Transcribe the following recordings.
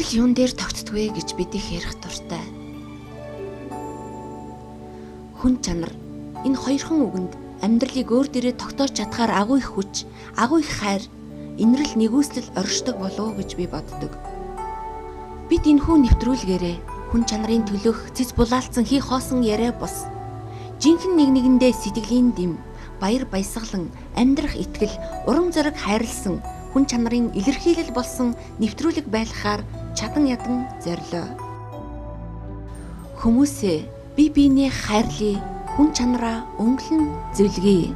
юун дээр тогтдгүй гэж бидих ярих дуртай. Хүн чанар энэ хоёрхан үгэнд амьдралыг өөр дээрээ тогтоож чадхаар агуу их хүч, агуу их хайр, инрэл нэгүслэл оршдог болов уу гэж би боддог. Бид энэхүү нэвтрүүлгээрээ хүн чанарын төлөөх цэц булаалцсан хий хоосон яриа бус. Жинхэнэ нэг нэгэндээ сэтгэлийн дэм, баяр баясгалан, амьдрах итгэл, урам зориг хайрлсан хүн чанарын илэрхийлэл болсон нэвтрүүлэг байлгахаар чадан ядан зорилоо. Хүмүүсээ бие биенээ хайрлая, хүн чанараа өнгөлн зөвлөе.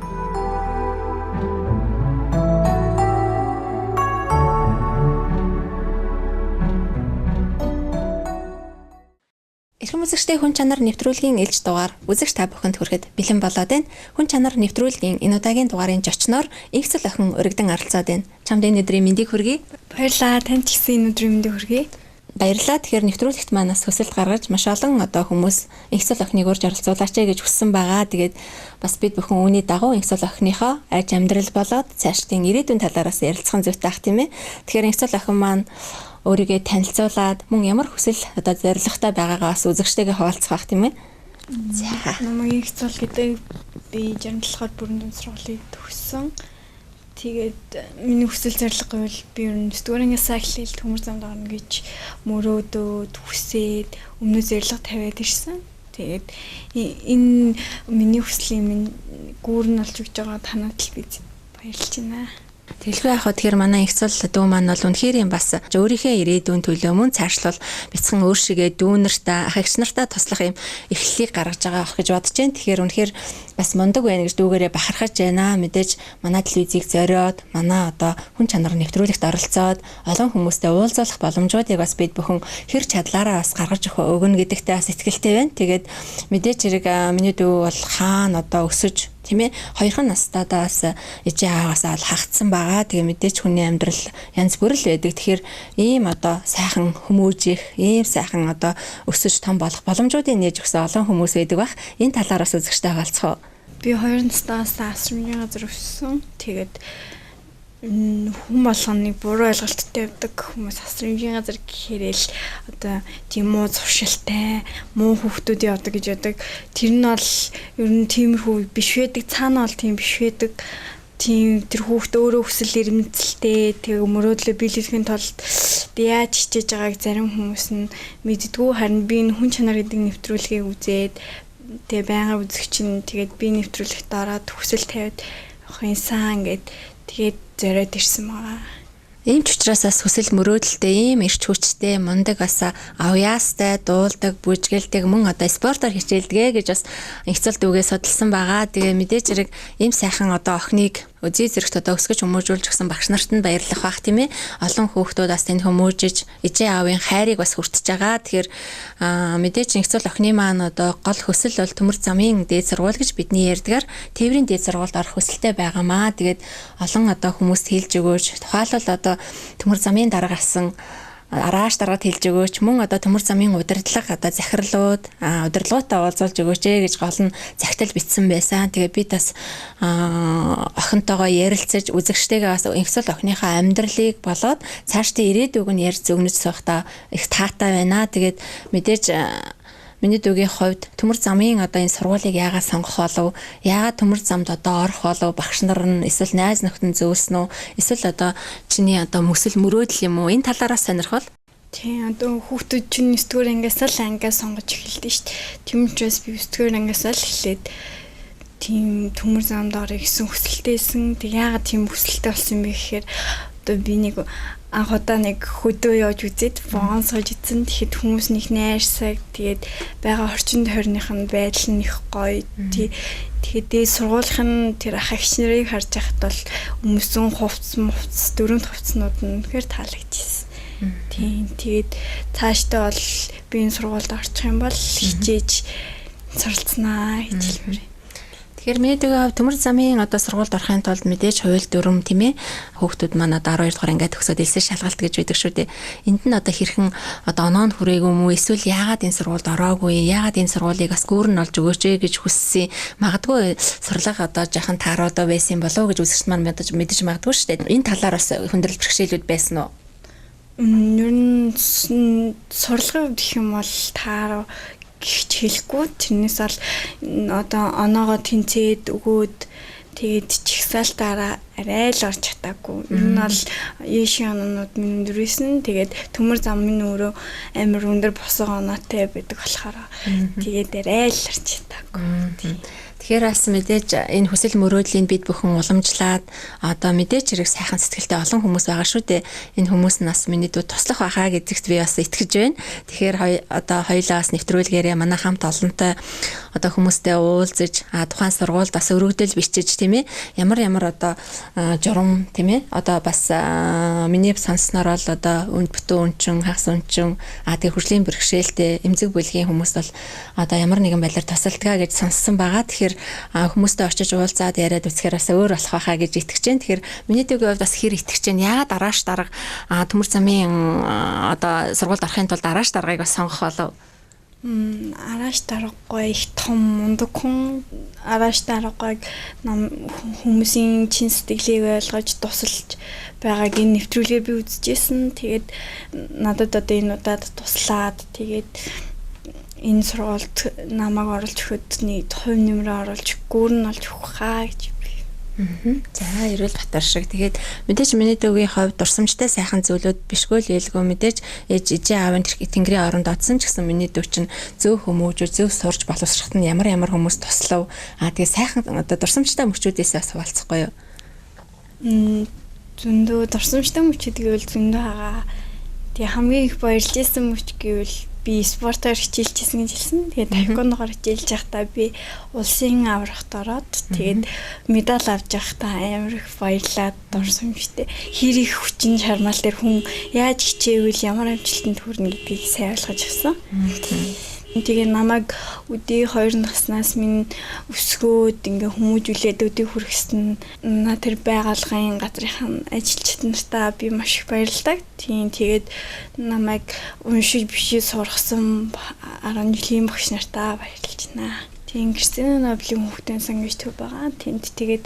Эрхэм үзэгчдээ хүн чанар нэвтрүүлгийн ээлж дугаар үзэгч та бүхэнд хүрэхэд бэлэн болоод байна. Хүн чанар нэвтрүүлгийн энэ удаагийн дугаарын зочноор Инхцэл охин өргөдөн оролцоод байна. Чамд энэ өдрийн мэндийг хүргэе. Баярлалаа. Танд ч гэсэн энэ өдрийн мэндийг хүргэе. Баярлалаа. Тэгэхээр нэвтрүүлэгт манаас хүсэлт гаргаж маш олон хүмүүс Инхцэл охиныг урьж оролцуулаач гэж хүссэн байгаа. Тэгээд бас бид бүхэн үүний дагуу Инхцэл охиныхоо аж амьдрал болоод цаашдын ирээдүйн талаараас ярилцсан зүйтэй ах тийм ээ. Тэгэхээр Инхцэл охин маань өөрийгөө танилцуулаад мөн ямар хүсэл зорилготой байгаагаас үзэгчтэйгээ хуваалцах байх тийм ээ. За. Намайг Инхцэл гэдэг би 67-р бүрэн сургуулийг төгссөн. Тэгээд миний хүсэл зорилго бол би ер нь 9-р ангиасаа эхлээл төмөр замд орно гэж мөрөөдөөд хүсээд өмнө зорилго тавиад ирсэн. Тэгээд энэ миний хүслийн минь гүүр нь олж өгч байгаа танад л би баярлж байна. Тэгэлгүй яах вэ? Тэгэхээр манай Инхцэл дүү маань бол үнэхээр юм бас өөрийнхөө ирээдүйн төлөө мөн цаашлал бяцхан өөр шигээ дүүнэртээ ах эгч нартаа туслах юм эхлэлийг гаргаж байгаа ах гэж бодож байна. Тэгэхээр үнэхээр бас мундаг байна гэж дүүгээрээ бахархаж байна. Мэдээж манай телевизийг зориод манай хүн чанар нэвтрүүлэгт оролцоод олон хүмүүстэй уулзах боломжуудыг бас бид бүхэн хэр чадлаараа бас гаргаж өгнө гэдэгтээ бас итгэлтэй байна. Тэгээд мэдээж хэрэг миний дүү бол хаана өсөж тийм ээ хоёрхан настайдаас ээжээ ааваасаа хагцсан байгаа. Тэгээ мэдээч хүний амьдрал янз бүр л байдаг. Тэгэхээр ийм сайхан хүмүүжих, ийм сайхан өсөж том болох боломжуудыг нээж өгсөн олон хүмүүс байдаг бах. Энэ талаараас үзэгчтэй хаалцах уу? Би 2 настайдаас асрамжийн газар өссөн. Тэгээд хүн болгоныг буруу ойлголттой явдаг хүмүүс асрамжийн газар гэхээрээ л тийм муу зуршилтай муу хүүхдүүд явдаг гэж яддаг. Тэр нь бол ер нь тиймэрхүү биш байдаг. Цаана бол тийм биш байдаг. Тийм тэр хүүхд өөрөө хүсэл эрмэлзэлтэй тэг мөрөөдлөө биелүүлэхийн тулд яаж хичээж байгааг зарим хүмүүс нь мэддэггүй. Харин би энэ хүн чанар гэдэг нэвтрүүлгийг үзээд тэг байнга үзэгч нь тэгээд би нэвтрүүлэгт ороод хүсэл тавиад хинсан гэд тэгээд зориод ирсэн байгаа. Ийм ч учраас бас хүсэл мөрөөдөлтэй, ийм эрч хүчтэй, мундаг бас авьяастай, дуулдаг, бүжгэлдэг мөн спортоор хичээлдэг гэж бас Инхцэл дүүгээ судалсан байгаа. Тэгээ мэдээж хэрэг ийм сайхан охиныг үзий зэрэгт өсгөж хүмүүжүүлж өгсөн багш нарт нь баярлах бах тийм ээ. Олон хүүхдүүд бас тэнд хүмүүжиж ээжээ аавын хайрыг бас хүртэж байгаа. Тэгэхээр мэдээж Инхцэл охины маань гол хөсөл бол төмөр замын дээд сургууль гэж бидний ярьдгаар тээврийн дээд сургуульд орох хүсэлтэй байгаамаа. Тэгээд олон хүмүүст хэлж өгөөж тухайлбал төмөр замын дарга асан арааш дараад хэлж өгөөч мөн төмөр замын удирдлага захирлууд удирдлагуудаа уулзуулж өгөөч гэж гол нь загтал бичсэн байсан. Тэгээ би бас охинтойгоо ярилцаж үзэгчтэйгээ бас Инхцэл охиныхаа амьдралыг болоод цаашдаа ирээдүйг нь ярьж өгнөж суухдаа их таатай байна. Тэгээд мэдээж миний дүүгийн хувьд төмөр замын энэ сургуулийг яагаад сонгох болов? Яагаад төмөр замд орох болов? Багш нар нь эсвэл найз нөхдөд зөөснө үү? Эсвэл чиний мөсөл мөрөөдөл юм уу? Энэ талаараас сонирхол. Тийм хүүхдүүд чинь 9-р ангиас л ангиас сонгож эхэлдэг шүү дээ. Тийм учраас би 9-р ангиас л эхлээд тийм төмөр замд орох гэсэн хүсэлтэйсэн. Тэг яагаад тийм хүсэлтэй болсон бэ гэхээр би нэг анх удаа нэг хөдөө явж үзээд вагон сууж идсэн. Тэгэхэд хүмүүс нэг найрсаг тэгээд байгаа орчин тойрных нь байдал нь их гоё. Тэгээд сургуулийн тэр ах эгч нарыг харж байхад бол өмсөн хувцс дөрөв хувцснууд нь үнэхээр таалагдчихсэн. Тийм тэгээд цаашдаа бол би энэ сургуульд орчих юм бол хичээж суралцнаа гэж хэлмээр. Тэгэхээр миний төмөр замын сургуульд орохын тулд мэдээж хууль дүрм тийм ээ хүүхдүүд маань 12 дугаар ангид төгсөөд элсэн шалгалт гэж байдаг шүү дээ. Энд нь хэрхэн оноо нь хүрээгүй юм уу эсвэл яагаад энэ сургуульд ороогүй яагаад энэ сургуулийг бас гүүр нь олж өгөөч гэж хүссэн. Магадгүй сурлага жаахан тааруудаа байсан болов уу гэж үзэгч маань мэдэж магадгүй шүү дээ. Энэ талаар бас хүндрэл бэрхшээлүүд байсан уу? Ер нь сурлагын хувьд гэх юм бол таараа гихч хэлэхгүй. Тэрнээс бол одоо оноогоо тэнцээд өгөөд тэгээд чигсаалтаараа арай л орж чадаагүй. Ер нь бол Яшийн оноод минь дөрвсөн. Тэгээд төмөр зам минь өөрөө амар өндөр босоо оноотой байдаг болохоор тэгээд арай л орж чадаагүй. Тэгэхээр бас мэдээж энэ хүсэл мөрөөдлийн бид бүхэн уламжлаад одоо мэдээж хэрэг сайхан сэтгэлтэй олон хүмүүс байгаа шүү дээ. Энэ хүмүүс нь бас миний дүү туслах байхаа гэдэгт би бас итгэж байна. Тэгэхээр одоо хоёулаа бас нэвтрүүлгээрээ манай хамт олонтой одоо хүмүүстэй уулзаж тухайн сургуульд бас өргөдөл бичиж тийм ээ. Ямар одоо журам тийм ээ. Одоо бас миний сонсноор бол одоо үнд бүтэн өнчин, хагас өнчин тэгээ хөгжлийн бэрхшээлтэй эмзэг бүлгийн хүмүүс бол одоо ямар нэгэн байдлаар тусалдгаа гэж сонссон байгаа. Тэгэхээр хүмүүстэй очиж уулзаад яриад үзэхээр бас өөр болох байхаа гэж итгэж байна. Тэгэхээр миний төвийн хувьд бас хэр итгэж байна. Яагаад арааш дарга төмөр замын одоо сургуульд орохын тулд арааш даргыг бас сонгох болов? Арааш даргагүй их том мундаг хүн арааш даргаыг хүмүүсийн чин сэтгэлийг ойлгож тусалж байгааг энэ нэвтрүүлгээр би үзчихсэн. Тэгээд надад одоо энэ удаад туслаад тэгээд энэ сургуульд намайг оруулж өгөхөд нэг хувь нэмрээ оруулж гүүр нь олж өгөх хаа гэж. За эрүүл батар шиг. Тэгээд мэдээж миний дүүгийн хувьд дурсамжтай сайхан зүйлүүд бишгүй л ялгүй мэдээж ээжээ аавын тэнгэрийн оронд одсон ч гэсэн миний дүү чинь зөв хүмүүжүү зөв сурж боловсрохт нь ямар хүмүүс туслав. Тэгээд сайхан одоо дурсамжтай мөчүүдээс бас хуваалцахгүй юу? Зөндөө дурсамжтай мөчүүд гэвэл зөндөө хагаа. Тэгээ хамгийн их баярлж байсан мөч гэвэл би спортоор хичээлжсэн гэж хэлсэн. Тэгээд таеквондогоор хичээлж байхдаа би улсын аврагт ороод тэгээд медаль авч байхдаа амар их баярлаад дурсамжтай. Хэр их хүчин чармаал дээр хүн яаж хичээвэл ямар амжилтанд хүрнэ гэдгийг сайн ойлгож авсан. Тэгээ намайг өдөө 2 наснаас минь өсгөөд ингээ хүмүүжүүлээд өдөө хүргэсэн наа тэр байгууллагын газрын ажилчид нартаа би маш их баярлалаа. Тэгээд намайг уншиж бишээ сургасан 10 жилийн багш нартаа баярлаж байна. Тийм Кристина Нобелийн хүүхдийн сан гэж төв байгаа. Тэнд тэгээд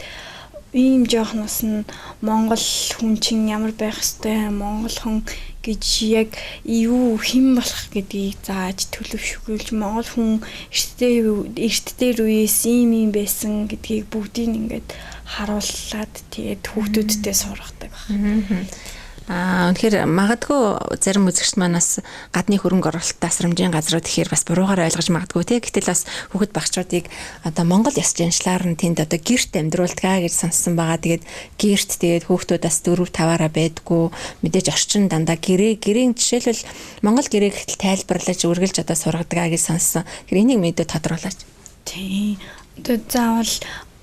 ийм жоохноос нь Монгол хүн чинь ямар байх ёстой, Монгол хүн гэж яг юу хэн болох гэдгийг зааж төлөвшүүлж Монгол хүн эртдээр үеэс ийм байсан гэдгийг бүгдийг ингээд харууллаад тэгээд хүүхдүүдтэй сургадаг байна. Үнэхээр магадгүй зарим үзэгчд манаас гадны хөрөнгө оруулалттай асрамжийн газрууд ихээр бас буруугаар ойлгож магадгүй тий. Гэтэл бас хүүхэд багчуудыг одоо Монгол ёс заншлаар нь тэнд одоо гэрт амьдруулдгаа гэж сонссон байгаа. Тэгээд гэрт тэгээд хүүхдүүд бас 4-5-аараа байдгүй мэдээж орчин дандаа гэрийн жишээлбэл Монгол гэрээг тайлбарлаж үргэлж одоо сургадгаа гэж сонссон. Тэгэхээр энийг мэдээ тодруулаач. Тий. Одоо заавал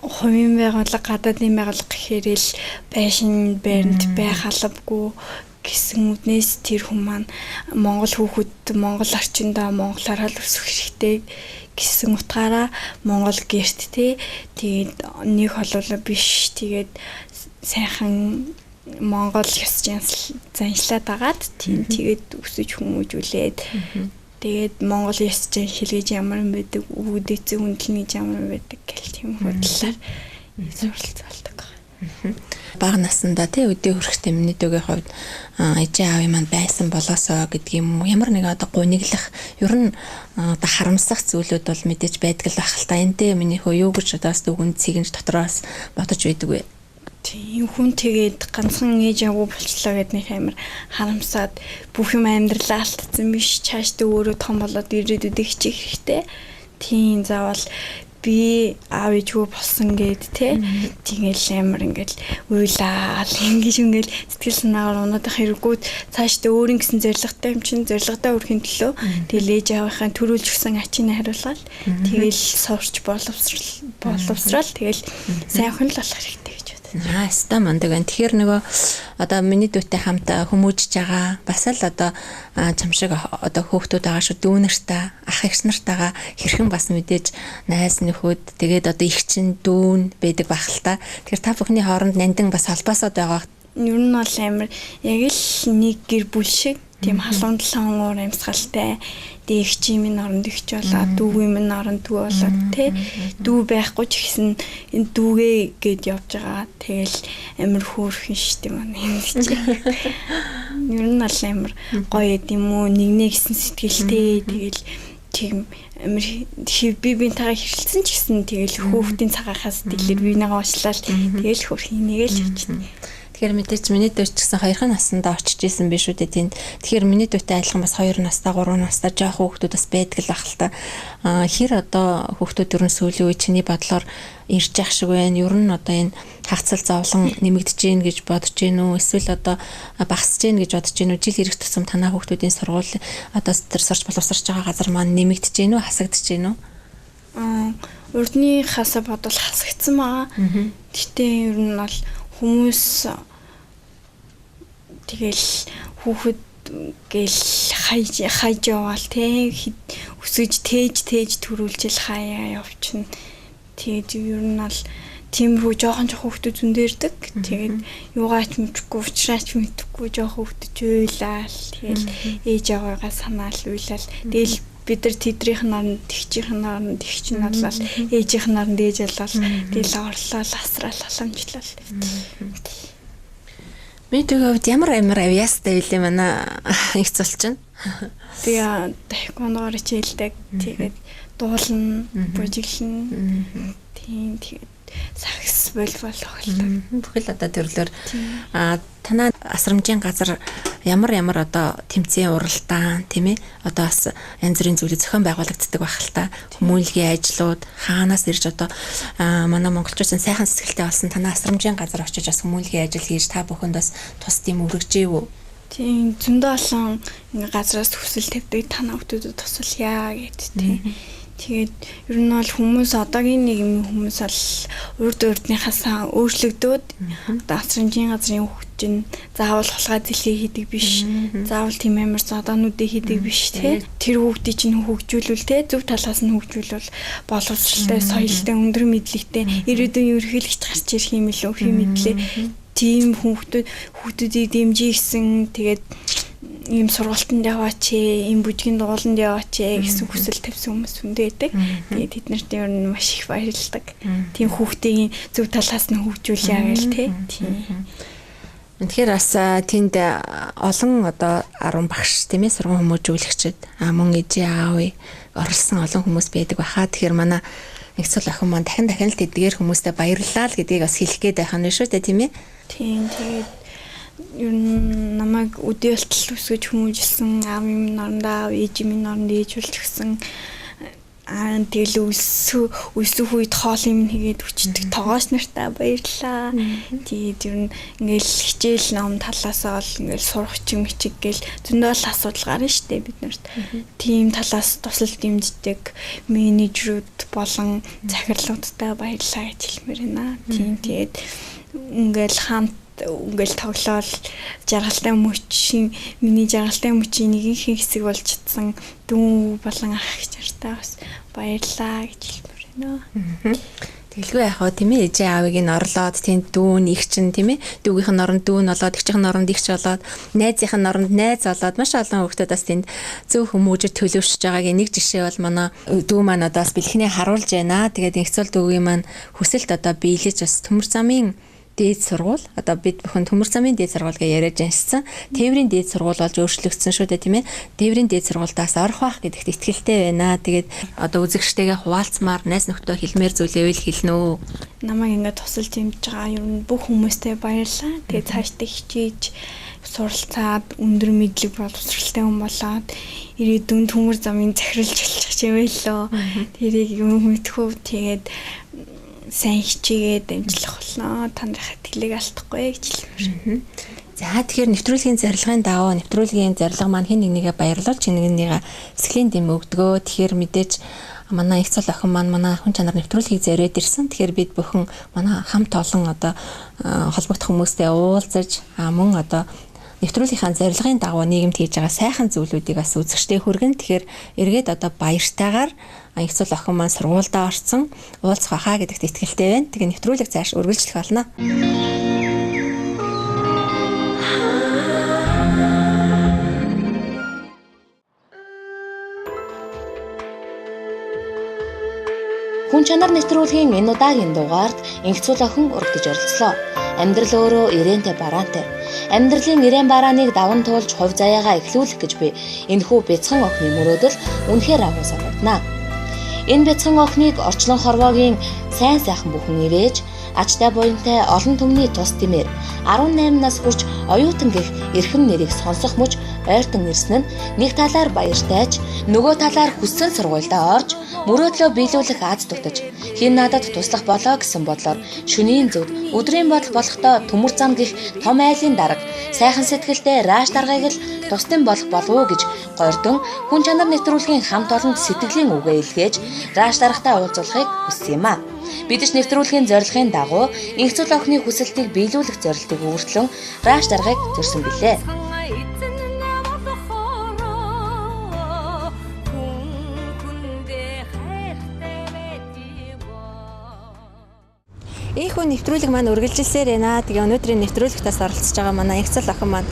хувийн байгууллага гадаадын байгууллага гэхээр л байшин байранд байх албагүй гэсэн үднээс тэр хүн маань Монгол хүүхэд Монгол орчиндөө монголоор л өсөх хэрэгтэй гэсэн утгаараа Монгол гэрт тэгээд нэг холуулаа биш тэгээд сайхан Монгол ёс заншлаад агаад тэгээд өсөж хүмүүжүүлээд тэгээд Монгол ёс заншил гэж ямар юм байдаг, үүдээцэн хүндлэн гэж ямар юм байдаг гэл тийм хөдлөлөөр суралцуулдаг. Бага наснда тий өдөө хүрэхтэй миний дүүгийн хувьд ээжээ аавын маань байсан болоосоо гэдэг юм уу ямар нэг одоо гуниглах ер нь одоо харамсах зүйлүүд бол мэдээж байдаг л байх л та. Энтэй миний хөө юу гэж одоос дүүгэн цэгэнж дотроос бодож байдаг вэ? Тийм хүн тэгээд ганцхан ээж аваа болчлоо гэд нэг амар харамсаад бүх юм амьдралаа алдсан биш чаашдаа өөрөө том болоод ирээдүйд хичээх хэрэгтэй. Тийм заавал би аав ээжгүй болсон гэд тэгэл амар ингээл уйлаа ингээл сэтгэл санаагаар унаад ах хэрэггүй цаашдаа өөрийн гэсэн зорилготой юм чинь зорилготой өрхийн төлөө тэгэл ээж аавынхаа төрүүлж өгсөн ачийг хариулаад тэгэл сурч боловсрал тэгэл сайхан л болох хэрэгтэй. Аста мандаг байна. Тэгэхээр нөгөө одоо миний дүүтэй хамт хүмүүжж байгаа бас л одоо чамшиг одоо хүүхдүүд байгаа шүү дүүнэртэй ах эгч нартайгаа хэрхэн бас мэдээж найз нөхөд тэгээд одоо их чин дүүн байдаг байх л та. Тэгэхээр та бүхний хооронд нандин бас холбоосод байгаа. Ер нь бол амар яг л нэг гэр бүл шиг тийм халуун талан уур амьсгалтай дэгч минь оронд ихч болоод дүүгийн минь оронд дүү болоод дүү байхгүй ч гэсэн энэ дүүгээ гээд явж байгаа. Тэгэл амар хөөрхөн штеп маань юм чи. Ер нь аль амар гоё юм уу, нэгнээ гэсэн сэтгэлтэй тэгэл тийм амар бинтайгаа хэрэлцсэн ч гэсэн тэгэл хүүхдийн цагаахаас дэлгэр бинийгаа уучлал тэгэл хөрхийн нэгэл явчихна. Тэгэхээр мэдээч миний дүү ч гэсэн 2 наснда очиж исэн биш үү тэнд. Тэгэхээр миний дүүтэй айлхан бас 2 настай 3 настай жоох хүүхдүүд бас байдаг л ах л та. Хэр одоо хүүхдүүд ер нь сүүлийн үе чиний бодлоор ирж явах шиг байна. Ер нь одоо энэ хагцал зовлон нэмэгдэж гин гэж бодож гин үү? Эсвэл одоо багасж гин гэж бодож гин үү? Жил ирэх тусам танаа хүүхдүүдийн сургууль одоо тэр сурч боловсрч байгаа газар маань нэмэгдэж гин үү? Хасагдж гин үү? Урдны хасаа бодвол хасагдсан байгаа. Гэтэ ер нь бол хүмүүс тэгэл хүүхэд гэл хайж яваал те өсөж тээж төрүүлжэл хаяа явчихна. Тэгээд ер нь бол тиймэрхүү жоохон хүүхдүүд зөндөрдөг. Тэгээд юугаач мэдхгүй, уучраач мэдхгүй жоохон хүүхдэж уйлал. Тэгэл ээж аваагаа санаал уйлал. Тэгэл бид нар тэдрийнх наранд тэгчийнх наранд тэгч нь болол ээжийнх наранд ээж болол тэгэл орлол асраал халамжлал. Мэдээгүй ямар авьяастай байлээ манай их цолч нь. Би тэквондоор хичээлдэг. Тэгээд дуулна, бужиглана. Тийм тэгээд сакс волейбол тоглодог. Бүхэл одоо төрлөөр танаа асрамжийн газар ямар одоо тэмцээн уралдаан тийм ээ одоо бас янз бүрийн зүйлийг зохион байгуулагддаг байх л та. Хүмүүнлэгийн ажлууд хаанаас ирж одоо манай монголчуудын сайхан сэтгэлтэй болсон танаа асрамжийн газар очиж бас хүмүүнлэгийн ажил хийж та бүхэнд бас тус тийм үргэжээв үү? Тийм зөндөө олон газраас хүсэл тавьдаг танаа хүмүүсд тусалъя гэд тийм. Тэгээд ер нь бол хүмүүс одоогийн нийгмийн хүмүүс бол урдныхаасаа өөрчлөгдөөд одоо асрамжийн газрын хүүхдийн заавал хулгай зэлхий хийдэг биш. Заавал тийм амар зоодоонуудыг хийдэг биш те. Тэр хүүхдийг чинь хөгжүүлвэл те зөв талаас нь хөгжүүлвэл боловсралтай, соёлтой, өндөр мэдлэгтэй ирээдүйн ерөнхийлөгч гарч ирэх юм илүү хэм мэдлээ. Тийм хүүхдүүдийг дэмжижсэн тэгээд ийм сургалтанд яваач ийм бүжгийн дууланд яваач гэсэн хүсэл тавьсан хүмүүс хүндээ байдаг. Тэгээд тэд нарт ер нь маш их баярлдаг. Тийм хүүхдийн зөв талаас нь хөгжүүлъя гэл тийм. Тэгэхээр бас тэнд олон одоо 10 багш тийм ээ сургууль хүмүүжүүлэгчид мөн ээжээ аавыг оролцсон олон хүмүүс байдаг баха. Тэгэхээр манай нэгцэл охин маань дахин л тэдгээр хүмүүстэй баярлалаа л гэдгийг бас хэлэх гээд байх нь шүү дээ тийм ээ. Тийм тэгээд ер нь намайг өдөө болтол өсгөж хүмүүжилсэн аав минь норондоо ээж минь норонд ээж болж гисэн тэгэл өсөх үед хоол юм хийгээд өчтдөг тоогоос нартаа баярлаа. Тэгээд ер нь ингээл хичээл ном талаасаа бол ингээл сурах чимчиг гэл зөндөө л асуудал гарна штэ бид нарт. Тийм талаас тусал дэмждэг менежерүүд болон захирлуудтай баярлаа гэж хэлмээр байна. Тийм тэгээд ингээл хамт ингээл тоглоол жаргалтай мөчийн миний жаргалтай мөчийн нэгэн хэсэг болж чадсан дүү болон ах гэж нартай бас баярлаа гэж хэлмээр байна. Тэгэлгүй яхаа тийм ээ ээжээ аавыг нь орлоод тэнд дүүн их чин тийм ээ дүүгийнх нь оронд дүүн болоод ихчийнх нь оронд ихч болоод найзынх нь оронд найз болоод маш олон хүүхдүүд бас тэнд зөв хүмүүжид төлөвшөж байгааг нэг жишээ бол манай дүү маань одоо бас бэлхнээ харуулж байна. Тэгээд нэгцэл дүүгийн маань хүсэлт одоо биелэж бас төмөр замын дээд сургууль одоо бид бүхэн төмөр замын дээд сургууль гэж яриад жаншсан. Тээврийн дээд сургууль болж өөрчлөгдсөн шүү дээ тийм ээ. Тээврийн дээд сургуультаас орох байх гэдэгт итгэлтэй байна. Тэгээд одоо үзэгчтэйгээ хуваалцмаар найз нөхдөө хэлмээр зүйлээвэл хэлнэ үү. Намайг ингээд тусалж дэмжиж байгаа юм бүх хүмүүстээ баярлалаа. Тэгээд цаашдаа хичээж суралцаад өндөр мэдлэг боловсралтай хүн болоод ирээдүйн төмөр замын захиралж болчих чимээлөө. Тэрийг юм мэдхүү тэгээд сайн хичээгээд амжилах болно. Та нарын хэтгэлийг алдахгүй гэж хэлмээр. За тэгэхээр нэвтрүүлгийн зарилгын даваа нэвтрүүлгийн зарилга маань хэн нэгнийгээ баярлуулж хэн нэгнийгээ сэтгэлийн дэм өгдгөө. Тэгэхээр мэдээж манай их цол охин маань манай хүн чанар нэвтрүүлгийг зориод ирсэн. Тэгэхээр бид бүхэн манай хамт олон одоо холбогдох хүмүүстэй уулзаж мөн одоо нэвтрүүлгийнхаа зарилгын дагуу нийгэмд хийж байгаа сайхан зүйлүүдийг бас үзэгчтэй хүргэн. Тэгэхээр эргээд одоо баяртайгаар их цол охин маань сургуульдаа орсон уулзах байхаа гэдэгт итгэлтэй байна. Тэгээ нэвтрүүлэг цааш үргэлжлэх болно. Хүн чанар нэвтрүүлгийн энэ удаагийн дугаард инх цул охин урагдж оролцлоо. Амьдрал өөрөө ирээнтэй бараантай. Амьдралын ирээн барааныг даван туулж хувь заяагаа эхлүүлэх гэж би энэхүү бяцхан охины мөрөөдөл үнэхээр агуу санагдана. Энэ бяцхан охиныг орчлон хорвоогийн сайн сайхан бүхэн ивэж, ачтай буянтай олон түмний тус тэмээр 18 нас хүрч оюутан гэх эрхэм нэрийг сонсох мөч ойртон ирсэн нь нэг талаар баяртайч нөгөө талаар хүссэн сургуультай орж мөрөөдлөө биелүүлэх аз дутаж хин надад туслах болоо гэсэн бодлоор шөнийн зөвд өдрийн бодол болохдоо төмөр зам гих том айлын дарга сайхан сэтгэлтэй рааш даргаыг л тусдын болох болов уу гэж гордон хүн чанар нэвтрүүлгийн хамт олонд сэтгэлийн үгээ илгээж рааш даргатай уулзуулахыг хүссэн юм а. Бид ч нэвтрүүлгийн зорилгын дагуу инхцэл охины хүсэлтийг биелүүлэх зорилтыг өөрчлөн рааш даргаыг зорьсон билээ. Ийхүү нэвтрүүлэг маань үргэлжилсээр байна. Тэгээ өнөөдрийн нэвтрүүлэгтээс оролцож байгаа манай инхцэл охин маань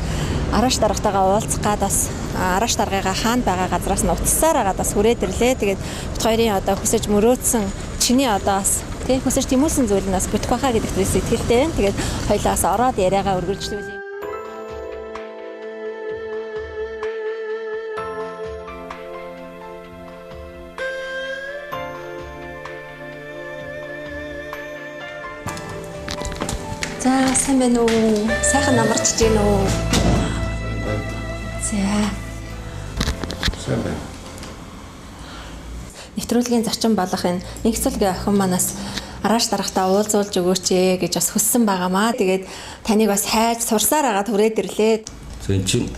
арааш даргатайгаа уулзах гад бас арааш даргаагаа хаанд байгаа газраас нь утсаар агаад бас хүрээд ирлээ. Тэгээд бит хоёрын одоо хүсэж мөрөөдсөн чиний одоо бас тий хүсэж тэмүүлсэн зүйл нь бас бүтэх байхаа гэдэгт сэтгэлтэй байна. Тэгээд хоёлаас ороод яриагаа үргэлжлүүлье. За сайн байна уу? Сайхан намарч гин үү? За. Сайн байна. Нэвтрүүлгийн зочин болох энэ инхцэлгийн охин манаас арааш даргатай уулзуулж өгөөч гэж бас хүссэн байгаамаа. Тэгээд таныг бас хайж сурсаар агаад хүрээд ирлээ. Зэн чин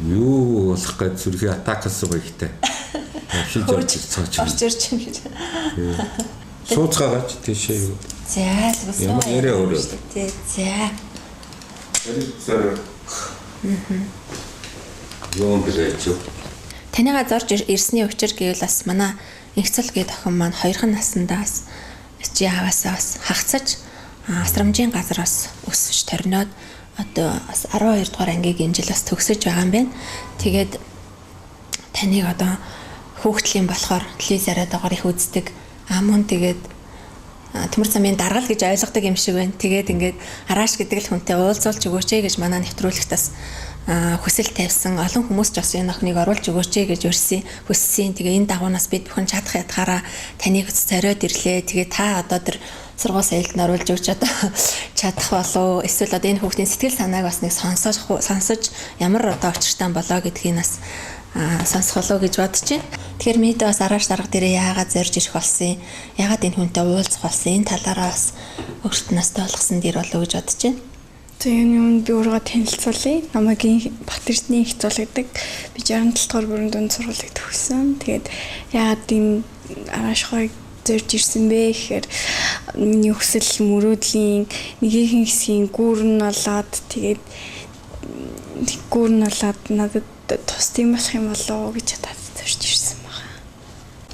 юу болох гэж зүрхий атакаас байхтай. Тавшиж орж цаач. Орж ирж юм гэж. Сууцгаагач тийшээ юу. За тэгвэл ямар нэрээ өөрөө. За. Юу гэж юу. Танайгаа зорж ирсний учир гэвэл бас манай инхцэл гээд охин маань 2хан наснаас чи яваасаа бас хагцаж асрамжийн газраас өсөж торниод одоо бас 12 дугаар ангийн жил бас төгсөж байгаа юм байна. Тэгээд таныг одоо хүүхдлийн болохоор телевизээрээ дагаар их үздэг. Мөн тэгээд төмөр замын даргал гэж ойлгодог юм шиг байна. Тэгээд ингээд арааш гэдэг л хүнтэй уулзуулж өгөөч гэж манай нэвтрүүлэгтээс хүсэл тавьсан олон хүмүүс ч бас энэ охиныг оруулж өгөөч гэж хүссэн. Тэгээ энэ дагуунаас бид бүхэн чадах ятгаараа таныг зориод ирлээ. Тэгээ та одоо тэр сургууль соёлд нь оруулж өгч одоо чадах болов. Эсвэл одоо энэ хүүхдийн сэтгэл санааг бас нэг сонсож ямар одоо очиртай болоо гэдгийг бас сонсох болов гэж бодож байна. Тэгэхээр мэдээ бас арааш дарга дээрээ яагаад зорж ирэх болсон юм? Яагаад энэ хүнтэй уулзах болсон? Энэ талаараа бас өөртөө настай болгосон дэр болов гэж бодож байна. Тэгээд юм би өөрөө танилцуулъя. Намайг Батэрдний их зул гэдэг. Би 67 дугаар бүрэн дунд сургуулийг төгссөн. Тэгээд яагаад энэ араашхойг зорж ирсэн бэ гэхээр миний хүсэл мөрөөдлийн нэгэн хэсгийн гүүрэн болоод тэгээд гүүрэн болоод надад тус тийм болох юм болоо гэж бодож зорж ирсэн байна.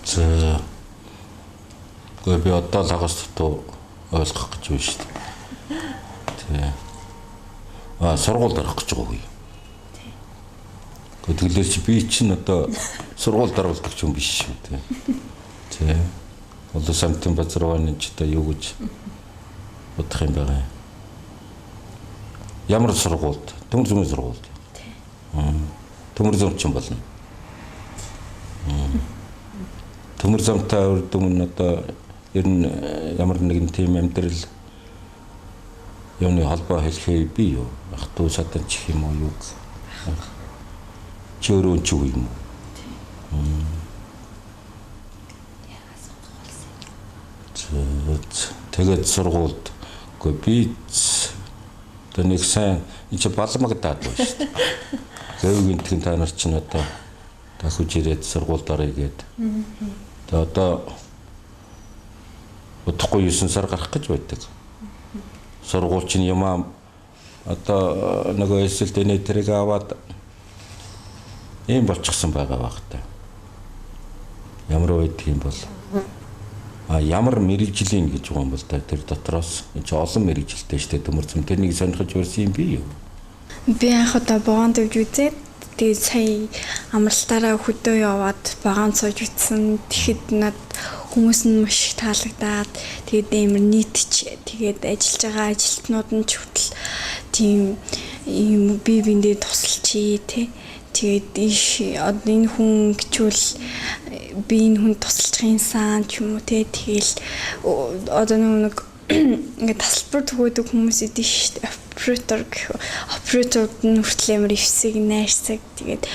За. Гэхдээ би одоо л агаас туу ойлгох гэж байна шүү дээ. Тэ. Сургуульд орох гэж байгаа юм. Тэгэлэр чи би чинь одоо сургуульд оруулах юм биш шүү дээ. Тэ. Одоо самтын базарваны ч одоо юу гэж бодох юм байгаа юм. Ямар сургуульд? Төмөр зүүн сургуульд. Төмөр зам ч юм болно. Төмөр замтай үрдүн одоо ер нь ямар нэгэн тийм амьдрал юуны холбоо хэлэхээ би юу ах トゥ саданч юм уу юу чөөрөн ч юм уу. Тэгээд сургуульд үгүй би одоо нэг сайн энэ ч балмагдаад байна шүү дээ. Говийн тхэн та нар чинь одоо дахиж ирээд сургуульд орё гээд. Тэгээд одоо удахгүй 9 сар гарах гэж байдаг. Сургууль чинь юм одоо нөгөө эсэлтэний тэрэг аваад ийм болчихсон байгаа багтай. Ямар байдаг юм бол ямар мэрэгжлийн гэж байгаа юм бол та тэр дотроос энэ ч олон мэрэгжилтэй шүү дээ. Төмөр зам тэрнийг сонирхож өрсөн юм би юу? Би анх одоо богоон төвж үзээд тэгээд сая амралтаараа хөдөө яваад богоон сууж үтсэн. Тэгэхэд над хүмүүс нь маш их таалагдаад тэгээд амар нийтч тэгээд ажиллаж байгаа ажилтнууд нь ч хөтл тийм юм бие биендээ тусалчий тий. Тэгээд одоо энэ хүн гэчүүл би энэ хүн тусалж гинсан ч юм уу тий. Тэгэл одоо нэг ингээд тасалбар төгөөдөг хүмүүс идэв шүү дээ. Операторууд нь хүртэл амар ивсэг найрсаг тэгээд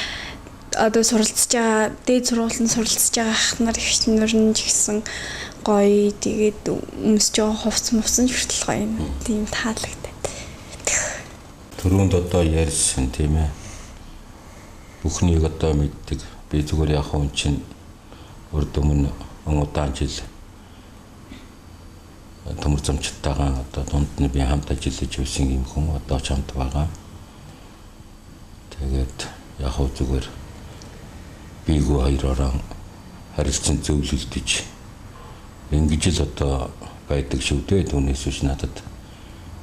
одоо суралцж байгаа дээд сургуулийн суралцж байгаа ахнаар ихнэр нь ч гэсэн гоё тэгээд өмсөж байгаа хувц мувсан хүртэл гоё юм тийм таалагдаад. Түрүүнд одоо ярьсан тийм ээ. Бүхнийг одоо мэддэг. Би зүгээр яг хүн чинь урд өмнө удаан жил төмөр замчтайгаа одоо дунд нь би хамт ажиллаж байсан юм хүн одоо ч хамт байгаа. Тэгээд яг хөө зүгээр бигүү хоёроо харилцан зөвлөлдөж ингэж л одоо байдаг шүү дээ. Түүнээс биш надад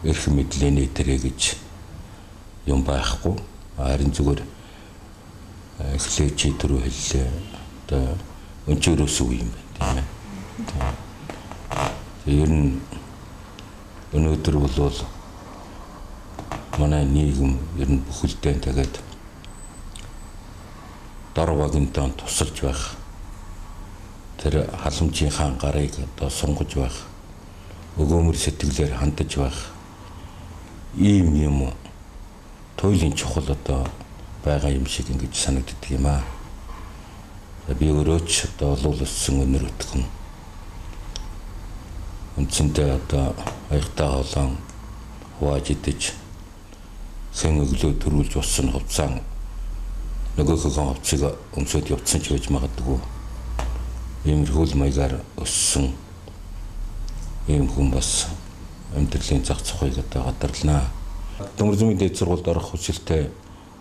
эрх мэдлээ нэтэрэ гэж юм байхгүй. Харин зүгээр эхлээд чи түрүү хэллээ. Одоо өнчөрөөс үе юм байна тийм ээ. Ер нь өнөөдөр бол манай нийгэм ер нь бүхэлдээ тэгээд дор багинтаа тусалж байх. Тэр халамжийнхаа гарыг одоо сунгаж байх. Өгөөмөр сэтгэлээр хандаж байх. Ийм юм туйлын чухал одоо байгаа юм шиг ингэж санагддаг юм аа. Би өөрөө ч одоо олуулсан өнөр өтгөн. Үндсэндээ одоо аягтаа холон хувааж идэж хэн өглөө төрүүлж усан хувцаан нөгөөхөө хувцыг өмсөд явцсан ч байж магадгүй. Иймэрхүү маягаар өссөн ийм хүн бас амьдралын зах зохиог одоо гадарлаа. Төмөр зүйн дээд сургуульд орох хүсэлтэй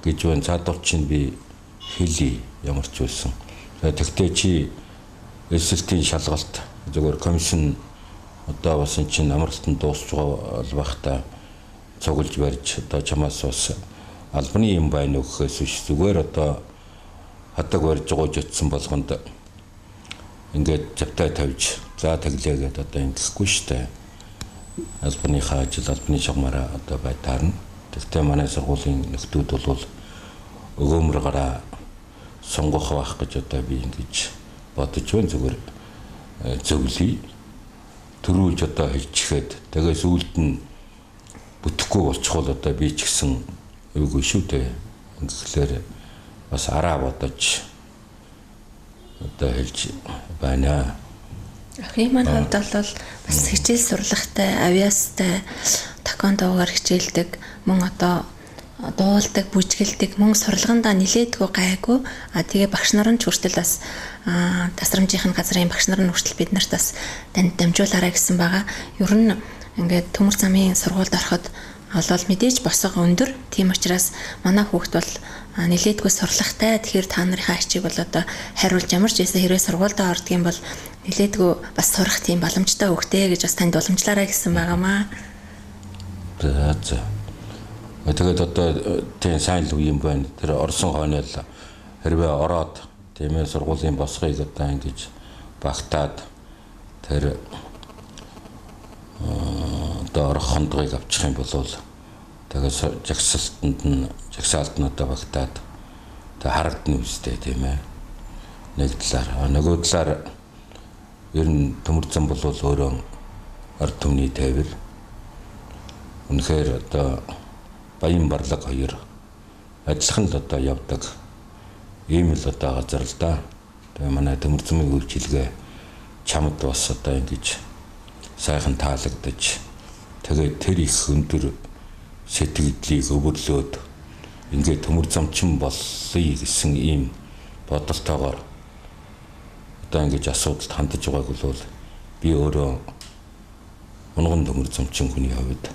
гэж байна. Цаадуул чинь би хэлий ямар ч байсан. Тэгтээ чи эсэлтийн шалгалт зөвхөн комиссн одоо бас энэ чинь амралтанд дуусч байгаа байхдаа цуглаж барьж одоо чамаас бас албаны юм байна өгөхөөс биш зүгээр одоо хадаг барьж гоож утсан болгонд ингээд завтай тавьж за таглаа гэдээ одоо ингэхгүй штэ. Албаныхаа ажил албаны шугамаараа одоо байтаарна. Тэгтээ манай сургуулийн нөхдүүд бол өгөөмөргаараа сонгох байх гэж одоо би ингэж бодож байна. Зүгээр зөвлөе. Төрүүлж одоо хэлчихээд тэгээ сүүлд нь бүтэхгүй болчихвол одоо би ч гэсэн үгүй шүү дээ. Тэгэхээр бас араа бодож одоо хэлж байна. Ахын маань хувьд бол бас хичээл сурлагатай, авиастай, таквондоогоор хичээлдэг, мөн одоо дуулдаг, бүжгэлдэг, мөн сурлагандаа нилээдгүй гайгүй. Тэгээ багш нар нь ч хүртэл бас тасрамжийн газрын багш нар нь хүртэл бид нарт бас дамжуулаарай гэсэн байгаа. Ер нь ингээд төмөр замын сургуульд ороход олол мэдээж босго өндөр. Тийм учраас манай хүүхд бол нилээдгүй сурлагатай. Тэгэхээр та нарынхаа ачийг бол одоо хариулж ямар ч байсан хэрвээ сургуульд ордог юм бол нилээдгүй бас сурах тийм боломжтой хүүхдээ гэж бас танд уламжлаарай гэсэн байгаамаа. За. Тэгээд одоо тийм сайн л юм байна. Тэр орсон хойно л хэрвээ ороод тийм ээ сургуулийн босхийг одоо ингэж багтаад тэр одоо орох хондгыг авчих юм бол тэгээд жагсаалт нь одоо багтаад тэг харагдана үстэй тийм ээ. Нэг талаар нөгөө талаар ер нь төмөр зам бол өөрөө ард түмний тайвар. Үнэхээр одоо баян барлаг хоёр адилхан л одоо явдаг. Ийм л одоо газар л да. Тэгээ манай төмөр замын үйлчилгээ чамд бас одоо ингэж сайхан таалагдаж тэгээд тэр их өндөр сэтгэлдлийг өвөрлөөд ингээд төмөр замчин болъё гэсэн ийм бодолтойгоор одоо ингэж асуудалд хандаж байгааг бол би өөрөө унган төмөр замчин хүний хувьд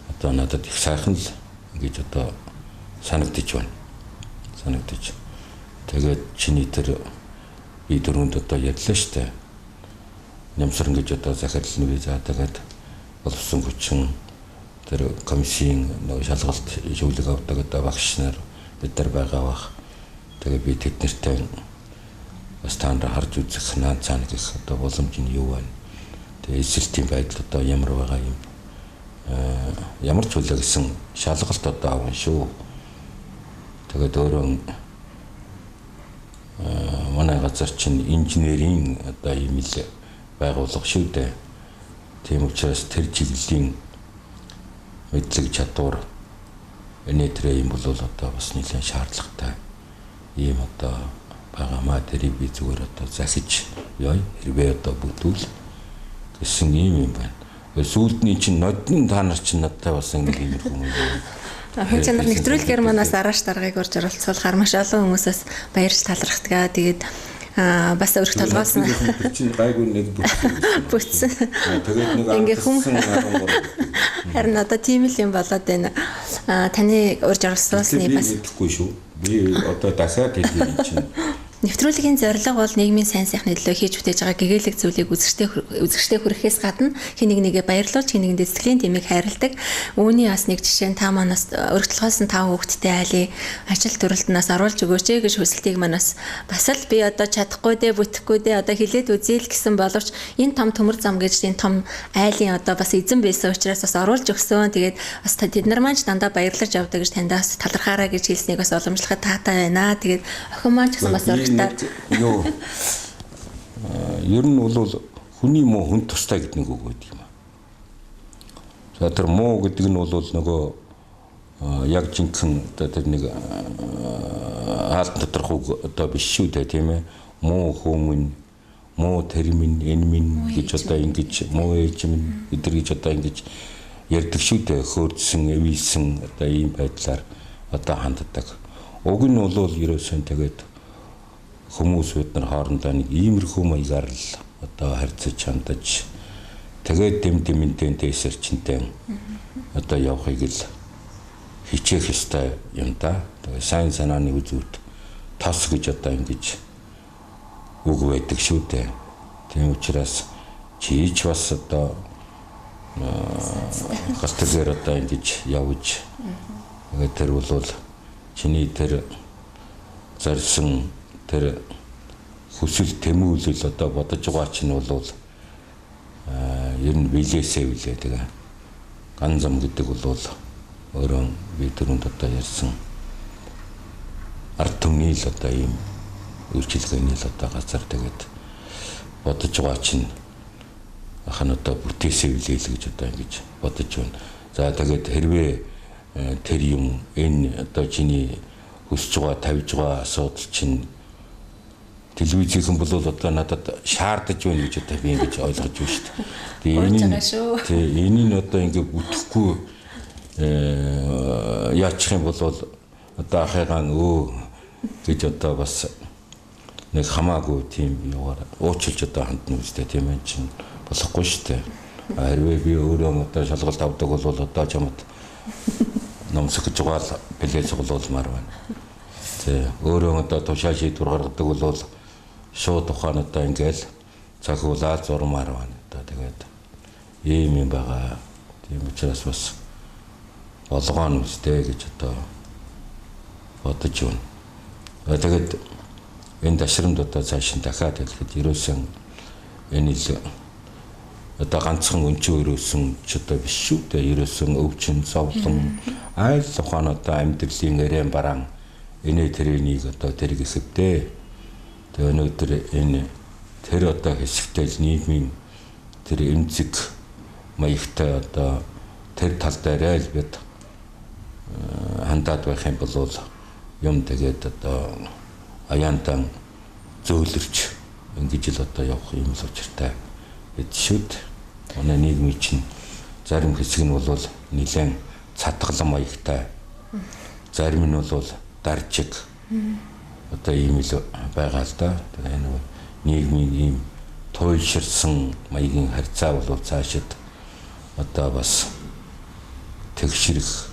одоо надад их сайхан л ингэж одоо санагдаж байна. Санагдаж. Тэгээд чиний тэр би дөрөнд одоо ярьлаа штэ. Нямсар ингэж одоо захирлын виза тэгээд боловсон хүчин тэр комиссийн нэг шалгалт зөвлөг авдаг одоо багш нар бид нар байгаа бах. Тэгээд би тэд нартай бас таандаа харж үзэх наад цаана гэх одоо боломж нь юу байна. Тэгээ эсрэлтийн байдал одоо ямар байгаа юм. Ямар ч үлээ гэсэн шалгалт одоо авна шүү. Тэгээд өөрөө манай газар чинь инженерийн одоо юм л байгууллага шүү дээ. Тийм учраас тэр чиглэлийн мэдлэг чадвар энэтрээ юм бол одоо бас нэлээд шаардлагатай ийм одоо байгаамаа тэрийг би зүгээр одоо засаж яа хэрвээ одоо бүтүүл гэсэн юм байна. Сүүлдний чинь нодны та нар чинь надтай бас ингэ юм хүмүүс. Хүн чанар нэвтрүүлгээр манаас арааш даргаыг урьж оролцуулахаар маш олон хүмүүсээс баярч талархдаг. Тэгээд бас өрх толгоос нь чинь гайгүй нэг бүтсэн. Тэгээд нэг ингээ хүн харин одоо тийм л юм болоод байна. Таны урьж оролцуулсны бас мэдэхгүй шүү. Би одоо дахиад хэлье чинь. Нэвтрүүлгийн зорилго бол нийгмийн сайн сайхны төлөө хийж бүтээж байгаа гэгээлэг зүйлийг үзэгчтэй хүрэхээс гадна хин нэгээ баярлуулж хин нэгэндээ сэтгэлийн тэмийг хайрладаг. Үүний бас нэг жишээ нь та манаас өрх толгоос нь 5 хүүхэдтэй айлын ажил төрөлтнөөс оруулж өгөөч гэж хүсэлтийг манаас бас л би одоо чадахгүй дээ бүтэхгүй дээ одоо хилээд үзээл гэсэн боловч энэ том төмөр зам гэж энэ том айлын одоо бас эзэн байсан учраас бас оруулж өгсөн. Тэгээд бас тэд нар маань ч дандаа баярлаж явдаг гэж таньдаас талархаараа гэж хэлснийг бас уламжлахад таатай байна. Тэгээд охин маань ч гэсэн бас юу ер нь бол хүний муу хүн тустай гэдэг нэг үг байдаг юм аа. За тэр муу гэдэг нь бол нөгөө яг жинхэнэ одоо тэр нэг хаалт тодорхой одоо биш шүү дээ тийм ээ. Муу хүн, муу термин, энмин гэж одоо ингэж муу ээж минь эдэр гэж одоо ингэж ярьдаг шүү дээ. Хөөрдсөн, эвийсэн одоо ийм байдлаар одоо ханддаг. Уг нь бол ерөөсөн тэгээд хүмүүс бид нар хоорондоо нэг иймэрхүү маягаар л одоо харьцаж хандаж тэгээд дэмдэмэнтэй дэсэрчэнтэй одоо явахыг л хичээх ёстой юм да. Тэгээд сайн санааны үзүүт тос гэж одоо ингэж үг байдаг шүү дээ. Тийм учраас чийч бас одоо гастэлээр одоо ингэж явж тэгээд тэр бол чиний тэр зарсан тэр хүсэл тэмүүлэл одоо бодож байгаа чинь бол ер нь билээсээ билээ тэгээ ган зам гэдэг бол өөрөө би түрүүнд одоо ярьсан ард түмний л одоо ийм үйлчилгээний л одоо газар тэгээд бодож байгаа чинь ахын одоо бүтээсээ билээ л гэж одоо ингэж бодож байна. За тэгээд хэрвээ тэр юм энэ одоо чиний хүсэж байгаа тавьж байгаа асуудал чинь телевизийнхэн бол одоо надад шаардаж байна гэж одоо би ингэж ойлгож байна шүү дээ. Тэгээ энийг одоо ингэ бүтэхгүй яачих юм бол одоо ахыгаа гэж одоо бас нэг хамаагүй тийм юугаар уучлж одоо хандна үстэй тийм ээ чинь болохгүй шүү дээ. Хэрвээ би өөрөө одоо шалгалт авдаг бол одоо чамд номсох гэж байгаа бэлээ цуглуулмаар байна. Тэ өөрөө одоо тушаа шийдвэр гаргадаг бол шууд ухаан одоо ингээл цагуулаад зурмаар байна. Одоо тэгээд ийм юм байгаа. Тийм учраас бас болгоон үстэй гэж одоо бодож байна. Тэгээд энэ ташрамд одоо цааш нь дахиад хэлэхэд ерөөсөн энэ л одоо ганцхан өнчөө ерөөсөн ч одоо биш шүү дээ. Ерөөсөн өвчин, зовлон, айл ухаан одоо амьдралын эрээн бараан энэ тэрийг одоо тэр гэсэвдээ. Тэгээ өнөөдөр энэ тэр одоо хэсэгтэй нийгмийн тэр эмзэг маягтай одоо тэр тал дээр л бид хандаад байх юм бол юм тэгээд одоо аяантан зөөлөрч ингэж л одоо явах юм л учиртай гэд шүд. Манай нийгмийн чинь зарим хэсэг нь бол нэлээд цатгалан маягтай, зарим нь бол даржиг одоо ийм л байгаа л да. Тэгээ нэг нийгмийн ийм туйлширсан маягийн харьцаа бол цаашид одоо бас тэгшрэх